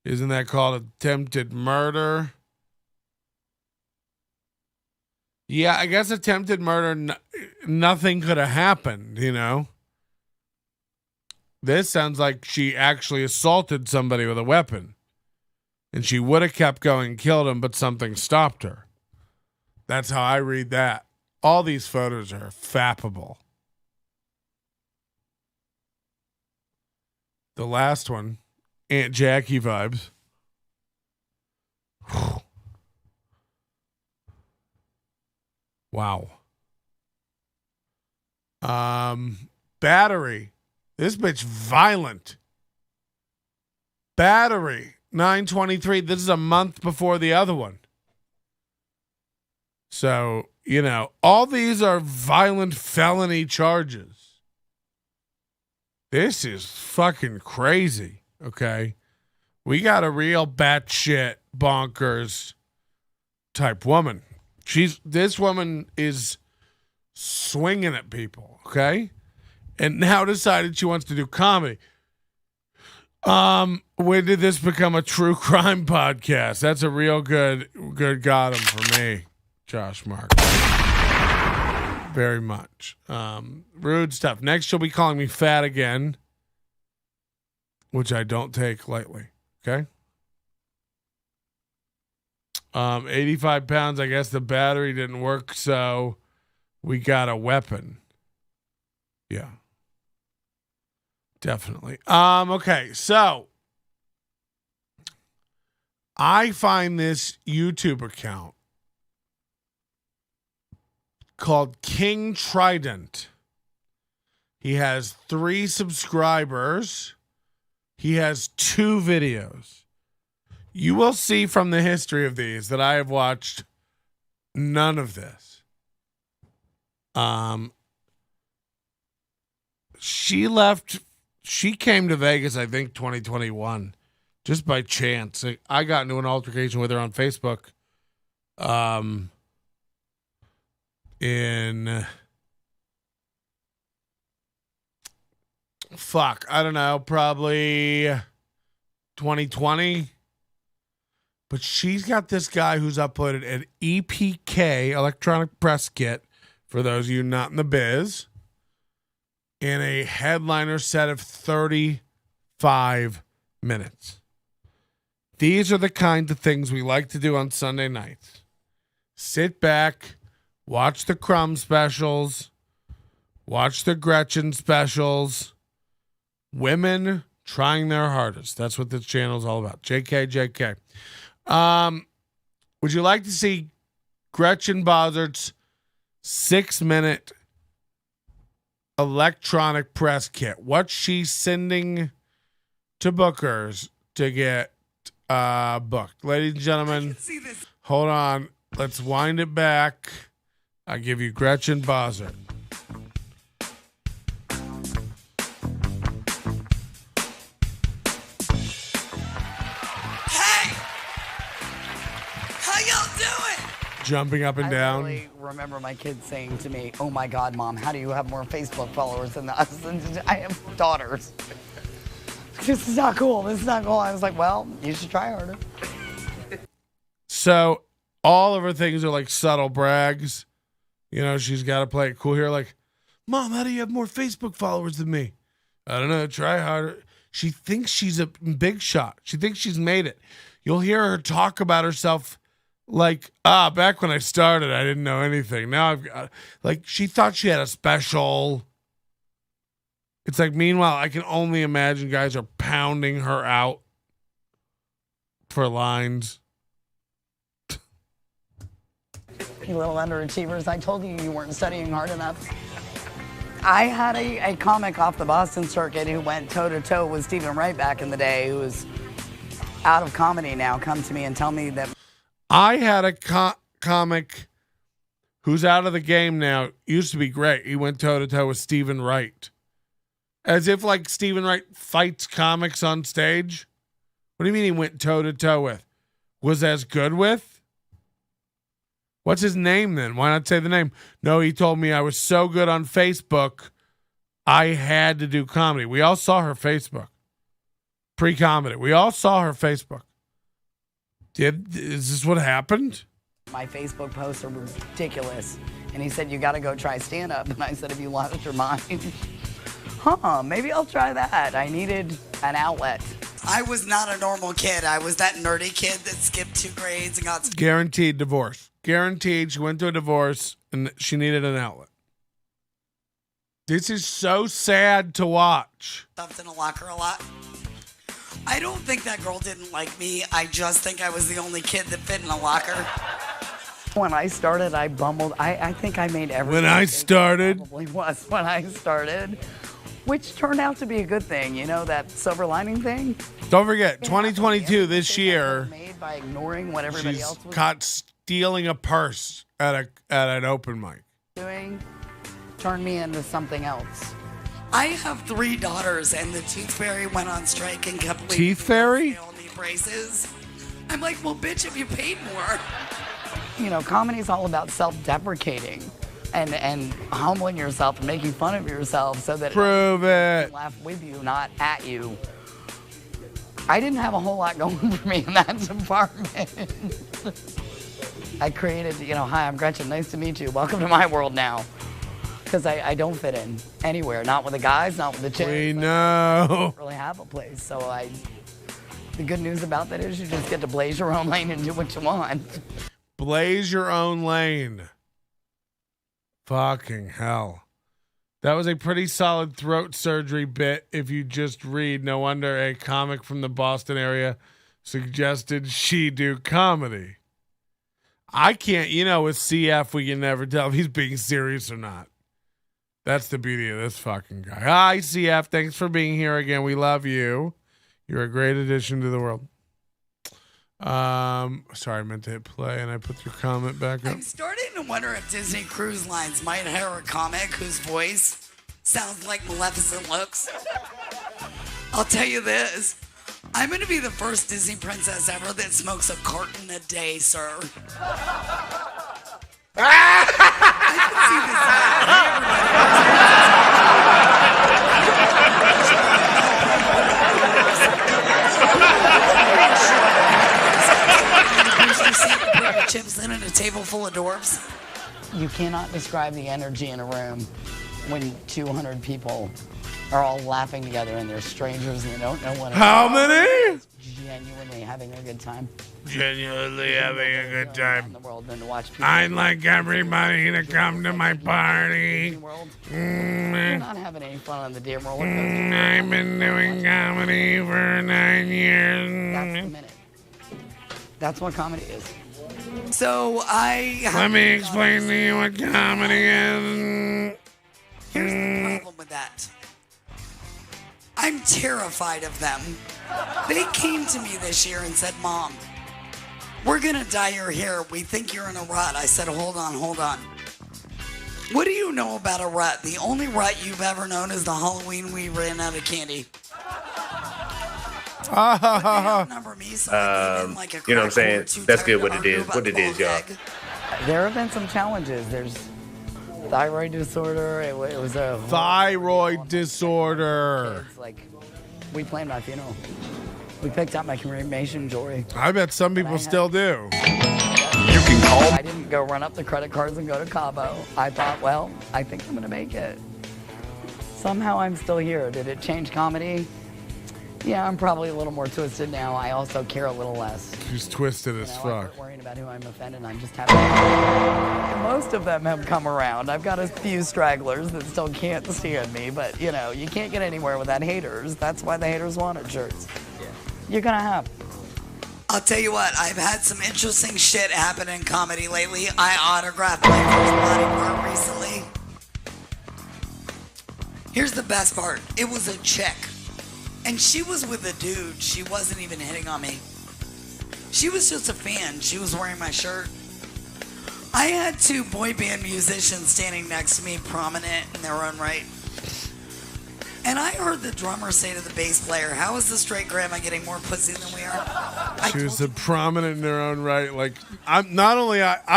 Isn't that called attempted murder? Yeah, I guess attempted murder, nothing could have happened, you know? This sounds like she actually assaulted somebody with a weapon. And she would have kept going and killed him, but something stopped her. That's how I read that. All these photos are fappable. The last one, Aunt Jackie vibes. Wow. Battery. This bitch violent. Battery. 9/23. This is a month before the other one. So, you know, all these are violent felony charges. This is fucking crazy, okay? We got a real batshit bonkers type woman. This woman is swinging at people, okay? And now decided she wants to do comedy. When did this become a true crime podcast? That's a real good got him for me, Josh Mark. Very much. Rude stuff. Next, she'll be calling me fat again, which I don't take lightly, okay? 85 pounds. I guess the battery didn't work, so we got a weapon. Yeah. Definitely. Okay, so I find this YouTube account called King Trident. He has 3 subscribers. He has 2 videos. You will see from the history of these that I have watched none of this. She came to Vegas, I think, 2021, just by chance. I got into an altercation with her on Facebook. I don't know, probably 2020. But she's got this guy who's uploaded an EPK, electronic press kit, for those of you not in the biz, in a headliner set of 35 minutes. These are the kind of things we like to do on Sunday nights. Sit back, watch the Crumb specials, watch the Gretchen specials. Women trying their hardest. That's what this channel is all about. JK. Would you like to see Gretchyn Boshart's 6-minute electronic press kit? What she's sending to bookers to get booked. Ladies and gentlemen, hold on. Let's wind it back. I give you Gretchyn Boshart. Jumping up and down. I really remember my kids saying to me, "Oh my God, Mom, how do you have more Facebook followers than us?" And I have daughters. This is not cool. This is not cool. I was like, well, you should try harder. So all of her things are like subtle brags. You know, she's got to play it cool here. Like, Mom, how do you have more Facebook followers than me? I don't know. Try harder. She thinks she's a big shot. She thinks she's made it. You'll hear her talk about herself Like, back when I started, I didn't know anything. Now I've got, like, she thought she had a special. It's like, meanwhile, I can only imagine guys are pounding her out for lines. You little underachievers. I told you weren't studying hard enough. I had a comic off the Boston circuit who went toe-to-toe with Stephen Wright back in the day, who was out of comedy now, come to me and tell me that. I had a comic who's out of the game now. Used to be great. He went toe-to-toe with Stephen Wright. As if, like, Stephen Wright fights comics on stage. What do you mean he went toe-to-toe with? Was as good with? What's his name then? Why not say the name? No, he told me I was so good on Facebook, I had to do comedy. We all saw her Facebook. Pre-comedy. We all saw her Facebook. Is this what happened? My Facebook posts are ridiculous. And he said, you got to go try stand-up. And I said, have you lost your mind? Maybe I'll try that. I needed an outlet. I was not a normal kid. I was that nerdy kid that skipped 2 grades and got... Guaranteed divorce. Guaranteed. She went to a divorce and she needed an outlet. This is so sad to watch. Stuffed in a locker a lot. I don't think that girl didn't like me. I just think I was the only kid that fit in a locker. When I started, I bumbled. I think I made everything. When I started? Probably was when I started. Which turned out to be a good thing, you know, that silver lining thing. Don't forget, 2022 this year. Made by ignoring what everybody else was caught stealing a purse at an open mic. Doing, turned me into something else. I have 3 daughters, and the Tooth Fairy went on strike and kept leaving. Teeth Fairy? They all need braces. I'm like, well, bitch, if you paid more. You know, comedy's all about self-deprecating. And humbling yourself and making fun of yourself so that prove it. Laugh with you, not at you. I didn't have a whole lot going for me in that department. I created, you know, hi, I'm Gretchen. Nice to meet you. Welcome to my world now. Because I don't fit in anywhere. Not with the guys, not with the chicks. We know. I don't really have a place. So the good news about that is you just get to blaze your own lane and do what you want. Blaze your own lane. Fucking hell. That was a pretty solid throat surgery bit if you just read. No wonder a comic from the Boston area suggested she do comedy. I can't, you know, with CF, we can never tell if he's being serious or not. That's the beauty of this fucking guy. Hi, CF. Thanks for being here again. We love you. You're a great addition to the world. Sorry, I meant to hit play and I put your comment back up. I'm starting to wonder if Disney Cruise Lines might hire a comic whose voice sounds like Maleficent looks. I'll tell you this. I'm going to be the first Disney princess ever that smokes a carton a day, sir. I can see this. Chips in at a table full of dwarfs. You cannot describe the energy in a room when 200 people are all laughing together and they're strangers and they don't know one another. How many? Genuinely having a good time. Genuinely having a good time. In the world than to watch people. I'd like everybody to come to my party. You're not having any fun on the damn roller coaster. I've been doing comedy for 9 years. That's the minute. That's what comedy is. So let me explain to you what comedy is. Here's the problem with that. I'm terrified of them. They came to me this year and said, Mom, we're going to dye your hair. We think you're in a rut. I said, hold on. What do you know about a rut? The only rut you've ever known is the Halloween we ran out of candy. You know what I'm saying? That's good what it is, y'all. There have been some challenges. There's thyroid disorder. It was a thyroid disorder. It's like we planned my funeral. We picked out my cremation jewelry. I bet some people still do. You can call. I didn't go run up the credit cards and go to Cabo. I thought, well, I think I'm gonna make it. Somehow I'm still here. Did it change comedy? Yeah, I'm probably a little more twisted now. I also care a little less. She's twisted as I fuck. start worrying about who I'm offending. I'm just happy. Most of them have come around. I've got a few stragglers that still can't stand me, but you know, you can't get anywhere without haters. That's why the haters wanted shirts. Yeah. You're gonna have. I'll tell you what, I've had some interesting shit happen in comedy lately. I autographed my first body part recently. Here's the best part. It was a chick. And she was with a dude. She wasn't even hitting on me. She was just a fan. She was wearing my shirt. I had two boy band musicians standing next to me, prominent in their own right. And I heard the drummer say to the bass player, how is the straight grandma getting more pussy than we are? She was a prominent in their own right. Like, I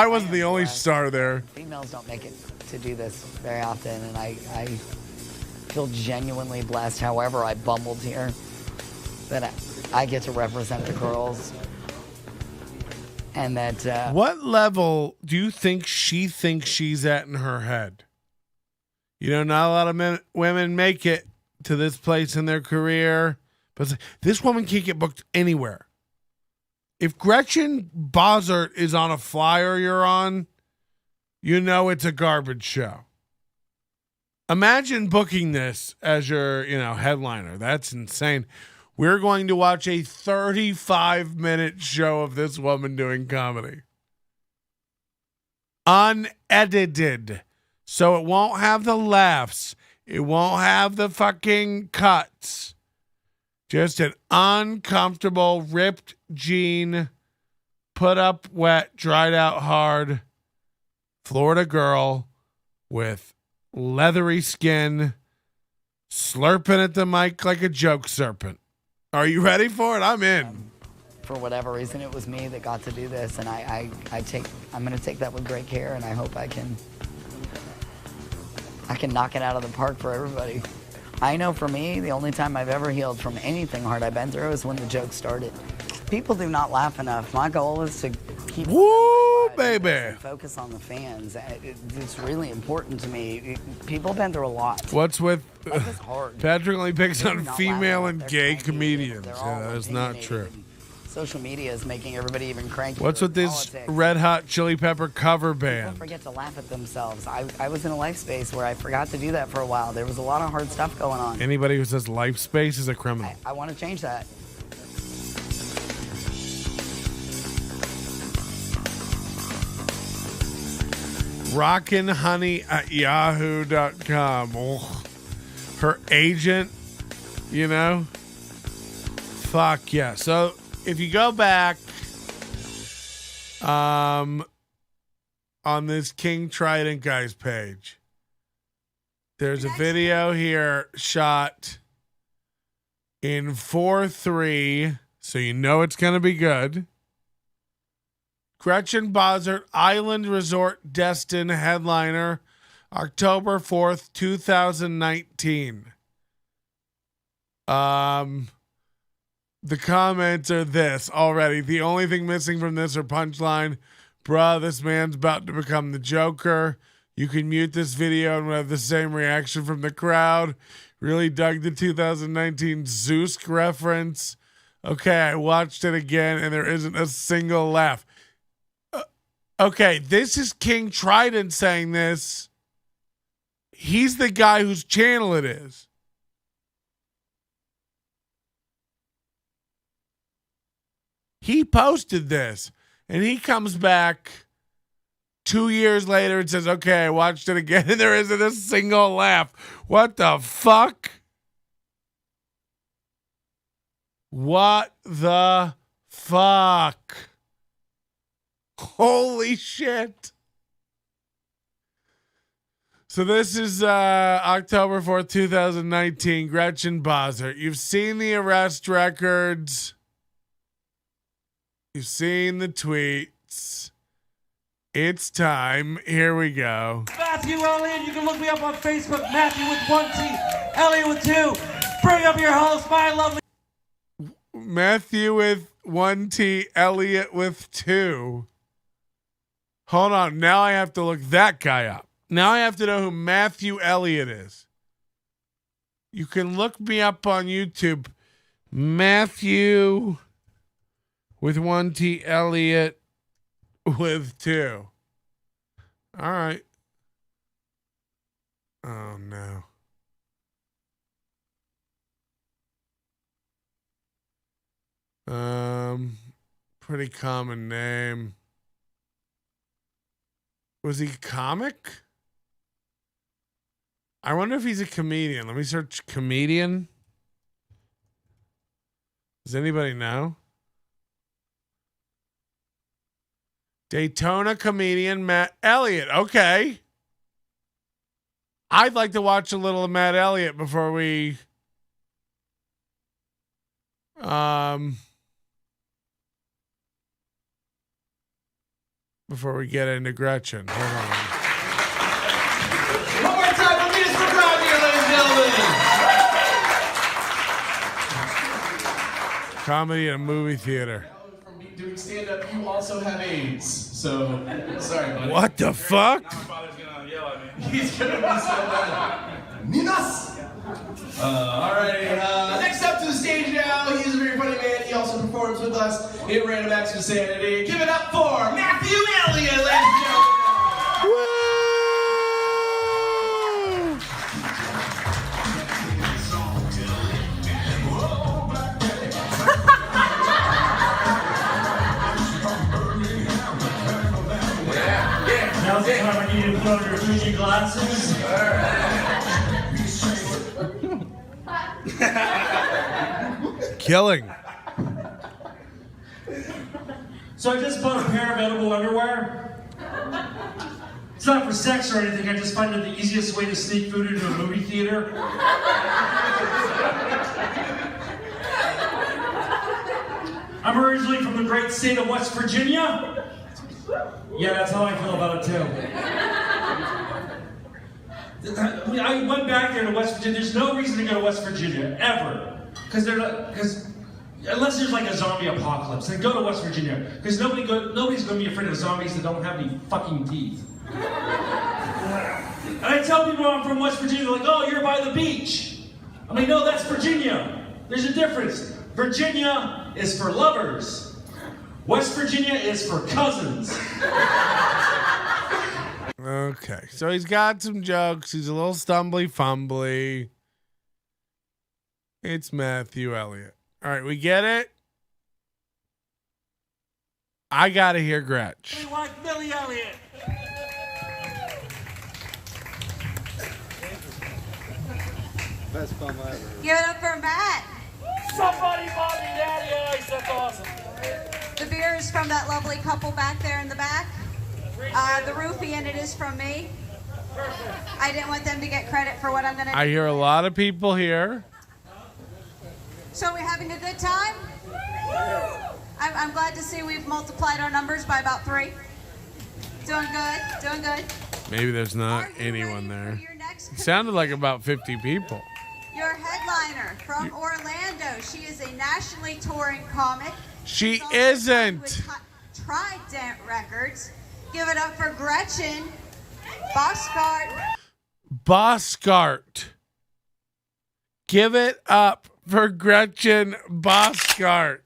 wasn't the only star there. Females don't make it to do this very often, and I feel genuinely blessed, however I bumbled here, that I get to represent the girls. And that... what level do you think she thinks she's at in her head? You know, not a lot of women make it to this place in their career, but this woman can't get booked anywhere. If Gretchyn Boshart is on a flyer you're on, you know it's a garbage show. Imagine booking this as your, headliner. That's insane. We're going to watch a 35-minute show of this woman doing comedy. Unedited. So it won't have the laughs. It won't have the fucking cuts. Just an uncomfortable, ripped jean, put up wet, dried out hard, Florida girl with leathery skin, slurping at the mic like a joke serpent. Are you ready for it? I'm in. For whatever reason, it was me that got to do this, and I'm going to take that with great care, and I hope I can knock it out of the park for everybody. I know for me, the only time I've ever healed from anything hard I've been through is when the joke started. People do not laugh enough. My goal is to keep baby. Focus on the fans. It's really important to me. People have been through a lot. What's with Life is hard. Patrick only picks on Not female laughing. and They're gay cranky. comedians? They're all Yeah, that's not true. opinionated. Social media is making everybody even crankier. What's with this Politics. Red Hot Chili Pepper cover People band? forget to laugh at themselves. I was in a life space where I forgot to do that for a while. There was a lot of hard stuff going on. Anybody who says life space is a criminal. I want to change that. Rockin'Honey at yahoo.com. Oh, her agent, fuck yeah. So if you go back on this King Trident guy's page, there's a video here shot in 4:3, so you know it's going to be good. Gretchyn Boshart, Island Resort Destin headliner, October 4th, 2019. The comments are this already. The only thing missing from this are punchline. Bruh, this man's about to become the Joker. You can mute this video and we'll have the same reaction from the crowd. Really dug the 2019 Zeus reference. Okay, I watched it again and there isn't a single laugh. Okay, this is King Trident saying this. He's the guy whose channel it is. He posted this, and he comes back 2 years later and says, okay, I watched it again, and there isn't a single laugh. What the fuck? What the fuck? Holy shit. So this is October 4th, 2019, Gretchyn Boshart. You've seen the arrest records. You've seen the tweets. It's time. Here we go. Matthew Elliott. You can look me up on Facebook. Matthew with 1 T, Elliott with 2. Bring up your host, my lovely... Matthew with 1 T, Elliott with 2. Hold on. Now I have to look that guy up. Now I have to know who Matthew Elliott is. You can look me up on YouTube. Matthew with 1 T, Elliot with 2. All right. Oh, no. Pretty common name. Was he a comic? I wonder if he's a comedian. Let me search comedian. Does anybody know? Daytona comedian Matt Elliott. Okay. I'd like to watch a little of Matt Elliott before we get into Gretchen. Hold on. One more time for Venus for crowd here, ladies and gentlemen. Comedy in a movie theater. From doing stand-up, you also have AIDS. So, sorry, buddy. What the fuck? My father's gonna yell at me. He's gonna be so mad. Ninas! Alrighty, next up to the stage now, he's a very funny man. He also performs with us in Random Acts of Insanity. Give it up for Matthew Elliott, ladies and gentlemen! Now's the time I need you to put on your 3D glasses. Killing. So I just bought a pair of edible underwear. It's not for sex or anything, I just find it the easiest way to sneak food into a movie theater. I'm originally from the great state of West Virginia. Yeah, that's how I feel about it too. I went back there to West Virginia. There's no reason to go to West Virginia, ever. Because unless there's like a zombie apocalypse, then go to West Virginia. Because nobody's going to be afraid of zombies that don't have any fucking teeth. And I tell people I'm from West Virginia, they're like, oh, you're by the beach. I'm like, no, that's Virginia. There's a difference. Virginia is for lovers. West Virginia is for cousins. Okay, so he's got some jokes. He's a little stumbly-fumbly. It's Matthew Elliott. All right, we get it. I got to hear Gretch. We like Billy Elliott. Best fun ever. Give it up for Matt. Somebody bought me Daddy Ice. That's awesome. The beer is from that lovely couple back there in the back. The roofie in it is from me. I didn't want them to get credit for what I'm going to do. I hear a lot of people here. So we're having a good time? I'm glad to see we've multiplied our numbers by about 3. Doing good, doing good. Maybe there's not Are you anyone ready there. for your next It sounded like about 50 people. Your headliner from Orlando. She is a nationally touring comic. She She's also signed isn't. with Trident Records. Give it up for Gretchen Boshart. Boshart. Give it up for Gretchyn Boshart.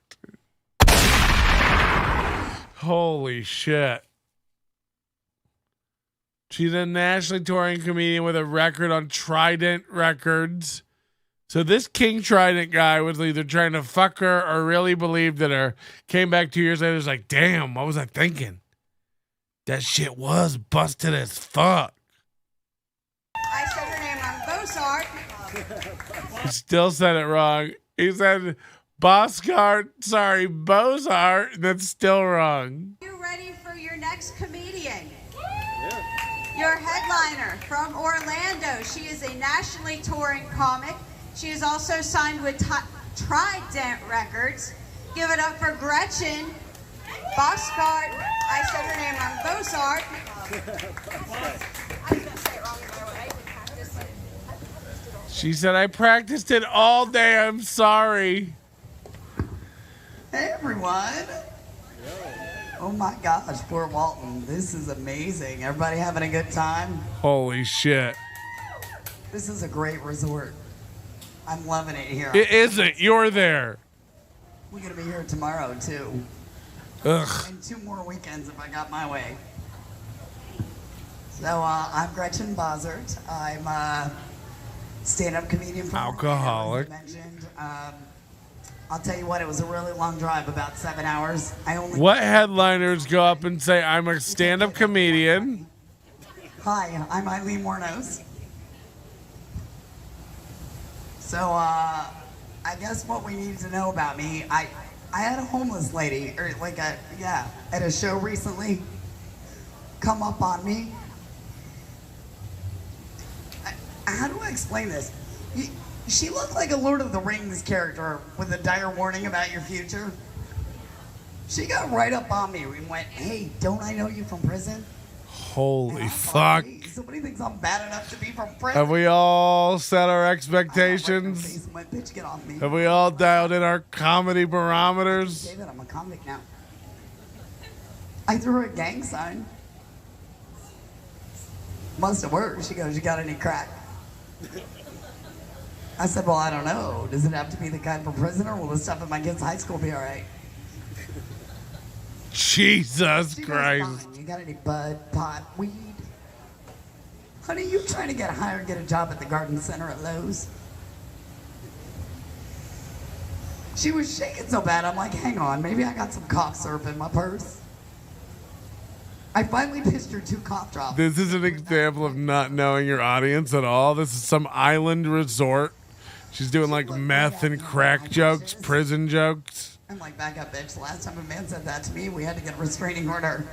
Holy shit. She's a nationally touring comedian with a record on Trident Records. So this King Trident guy was either trying to fuck her or really believed that her. Came back 2 years later, was like, damn, what was I thinking? That shit was busted as fuck. I said her name wrong. Boshart. He still said it wrong. He said Boshart, sorry, Boshart. That's still wrong. You ready for your next comedian? Your headliner from Orlando. She is a nationally touring comic. She is also signed with Trident Records. Give it up for Gretchen Boshart. I said her name wrong. Boshart. She said, I practiced it all day. I'm sorry. Hey, everyone. Oh my gosh, Fort Walton. This is amazing. Everybody having a good time? Holy shit. This is a great resort. I'm loving it here. It isn't. You're there. We're going to be here tomorrow, too. Ugh. And 2 more weekends if I got my way. So, I'm Gretchyn Boshart. I'm a stand-up comedian from alcoholic. Orlando, as you mentioned. I'll tell you what, it was a really long drive, about 7 hours. What headliners go up and say, I'm a stand-up comedian? Hi, I'm Eileen Warnos. So, I guess what we need to know about me, I had a homeless lady, or at a show recently, come up on me. How do I explain this? She looked like a Lord of the Rings character with a dire warning about your future. She got right up on me and went, "Hey, don't I know you from prison?" Holy fuck. Hey, somebody thinks I'm bad enough to be from prison. Have we all set our expectations? Went, "Bitch, get off me." Have we all dialed in our comedy barometers? David, I'm a comic now. I threw her a gang sign. Must have worked. She goes, "You got any crack?" I said, "Well, I don't know. Does it have to be the kind from prison, or will the stuff at my kid's high school be all right?" Jesus She Christ. goes, "Fine. You got any bud, pot, weed?" Honey, you trying to get hired, get a job at the garden center at Lowe's? She was shaking so bad, I'm like, hang on, maybe I got some cough syrup in my purse. I finally pitched her 2 cough drops. This is an example of not knowing your audience at all. This is some island resort. She's doing like meth and crack jokes, prison jokes. I'm like, back up, bitch. The last time a man said that to me, we had to get a restraining order.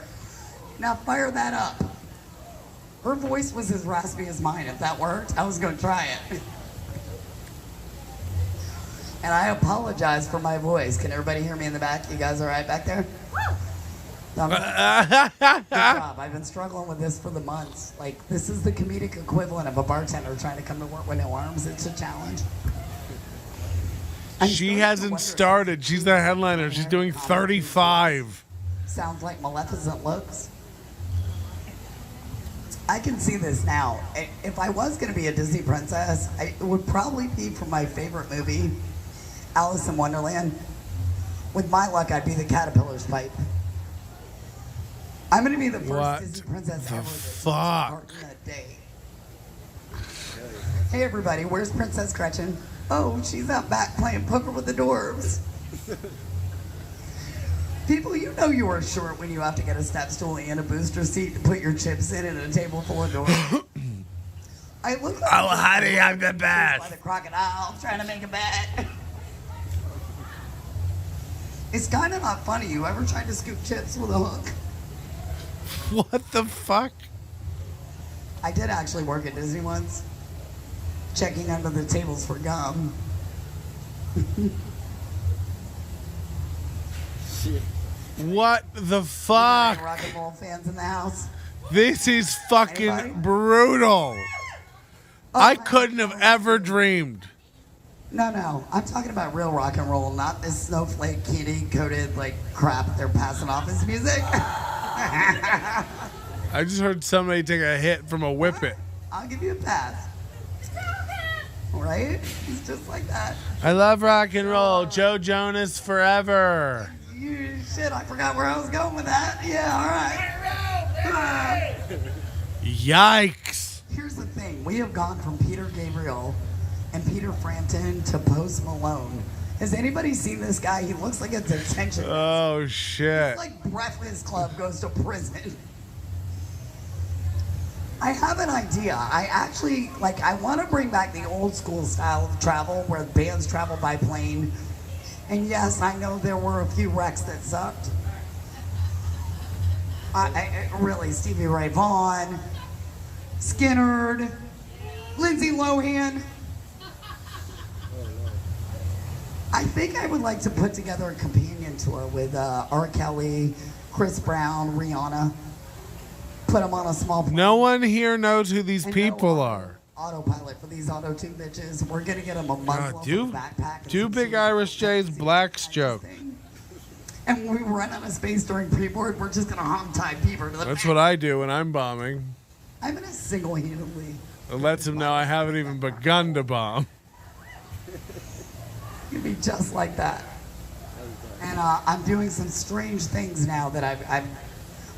Now fire that up. Her voice was as raspy as mine. If that worked, I was going to try it. And I apologize for my voice. Can everybody hear me in the back? You guys all right back there? Good job. I've been struggling with this for the months. Like, this is the comedic equivalent of a bartender trying to come to work with no arms. It's a challenge. She hasn't started. She's the headliner. She's doing 35. Sounds like Maleficent looks. I can see this now. If I was going to be a Disney princess, it would probably be from my favorite movie, Alice in Wonderland. With my luck, I'd be the caterpillar's pipe. I'm going to be the first Disney princess ever fuck? that day. Hey, everybody, where's Princess Gretchen? Oh, she's out back playing poker with the dwarves. People, you know you are short when you have to get a step stool and a booster seat to put your chips in at a table full of dwarves. I look like honey, I'm the best. By the crocodile trying to make a bet. It's kind of not funny. You ever tried to scoop chips with a hook? What the fuck? I did actually work at Disney once, checking under the tables for gum. What the fuck? Rock and roll fans in the house? This is fucking Anybody? brutal. I couldn't have ever dreamed. No. I'm talking about real rock and roll, not this snowflake candy-coated like crap they're passing off as music. I just heard somebody take a hit from a whippet. I'll give you a pass. Right? It's just like that. I love rock and roll. Joe Jonas forever. Shit, I forgot where I was going with that. Yeah, all right. Yikes. Here's the thing. We have gone from Peter Gabriel and Peter Frampton to Post Malone. Has anybody seen this guy? He looks like a detention. Oh, shit. It's like Breakfast Club goes to prison. I have an idea. I actually, I want to bring back the old school style of travel where bands travel by plane. And yes, I know there were a few wrecks that sucked. Really, Stevie Ray Vaughan, Skinnerd, Lindsay Lohan. I think I would like to put together a companion tour with R. Kelly, Chris Brown, Rihanna. Put them on a small plane. No one here knows who these people are. Autopilot for these auto-tune bitches. We're going to get them a muzzle backpack. Two big Irish J's, Black's joke. And when we run out of space during pre-board, we're just going to hog-tie Bieber to the That's back. what I do when I'm bombing. I'm going to single-handedly. It lets him know I haven't even begun to bomb. You'd be just like that. And I'm doing some strange things now that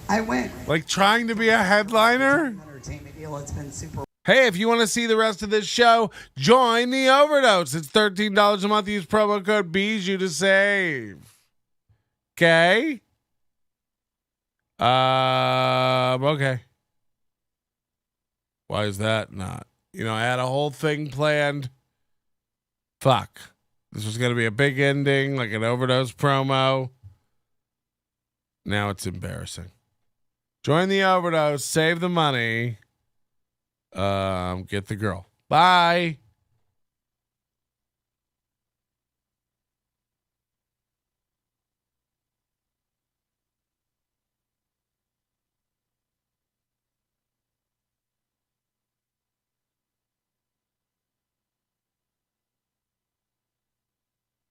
I went. Like trying to be a headliner? Entertainment deal. It's been super. Hey, if you want to see the rest of this show, join the Overdose. It's $13 a month. Use promo code Bijou to save. Okay? Okay. Why is that not? You know, I had a whole thing planned. Fuck. This was going to be a big ending, like an Overdose promo. Now it's embarrassing. Join the Overdose. Save the money. Get the girl. Bye.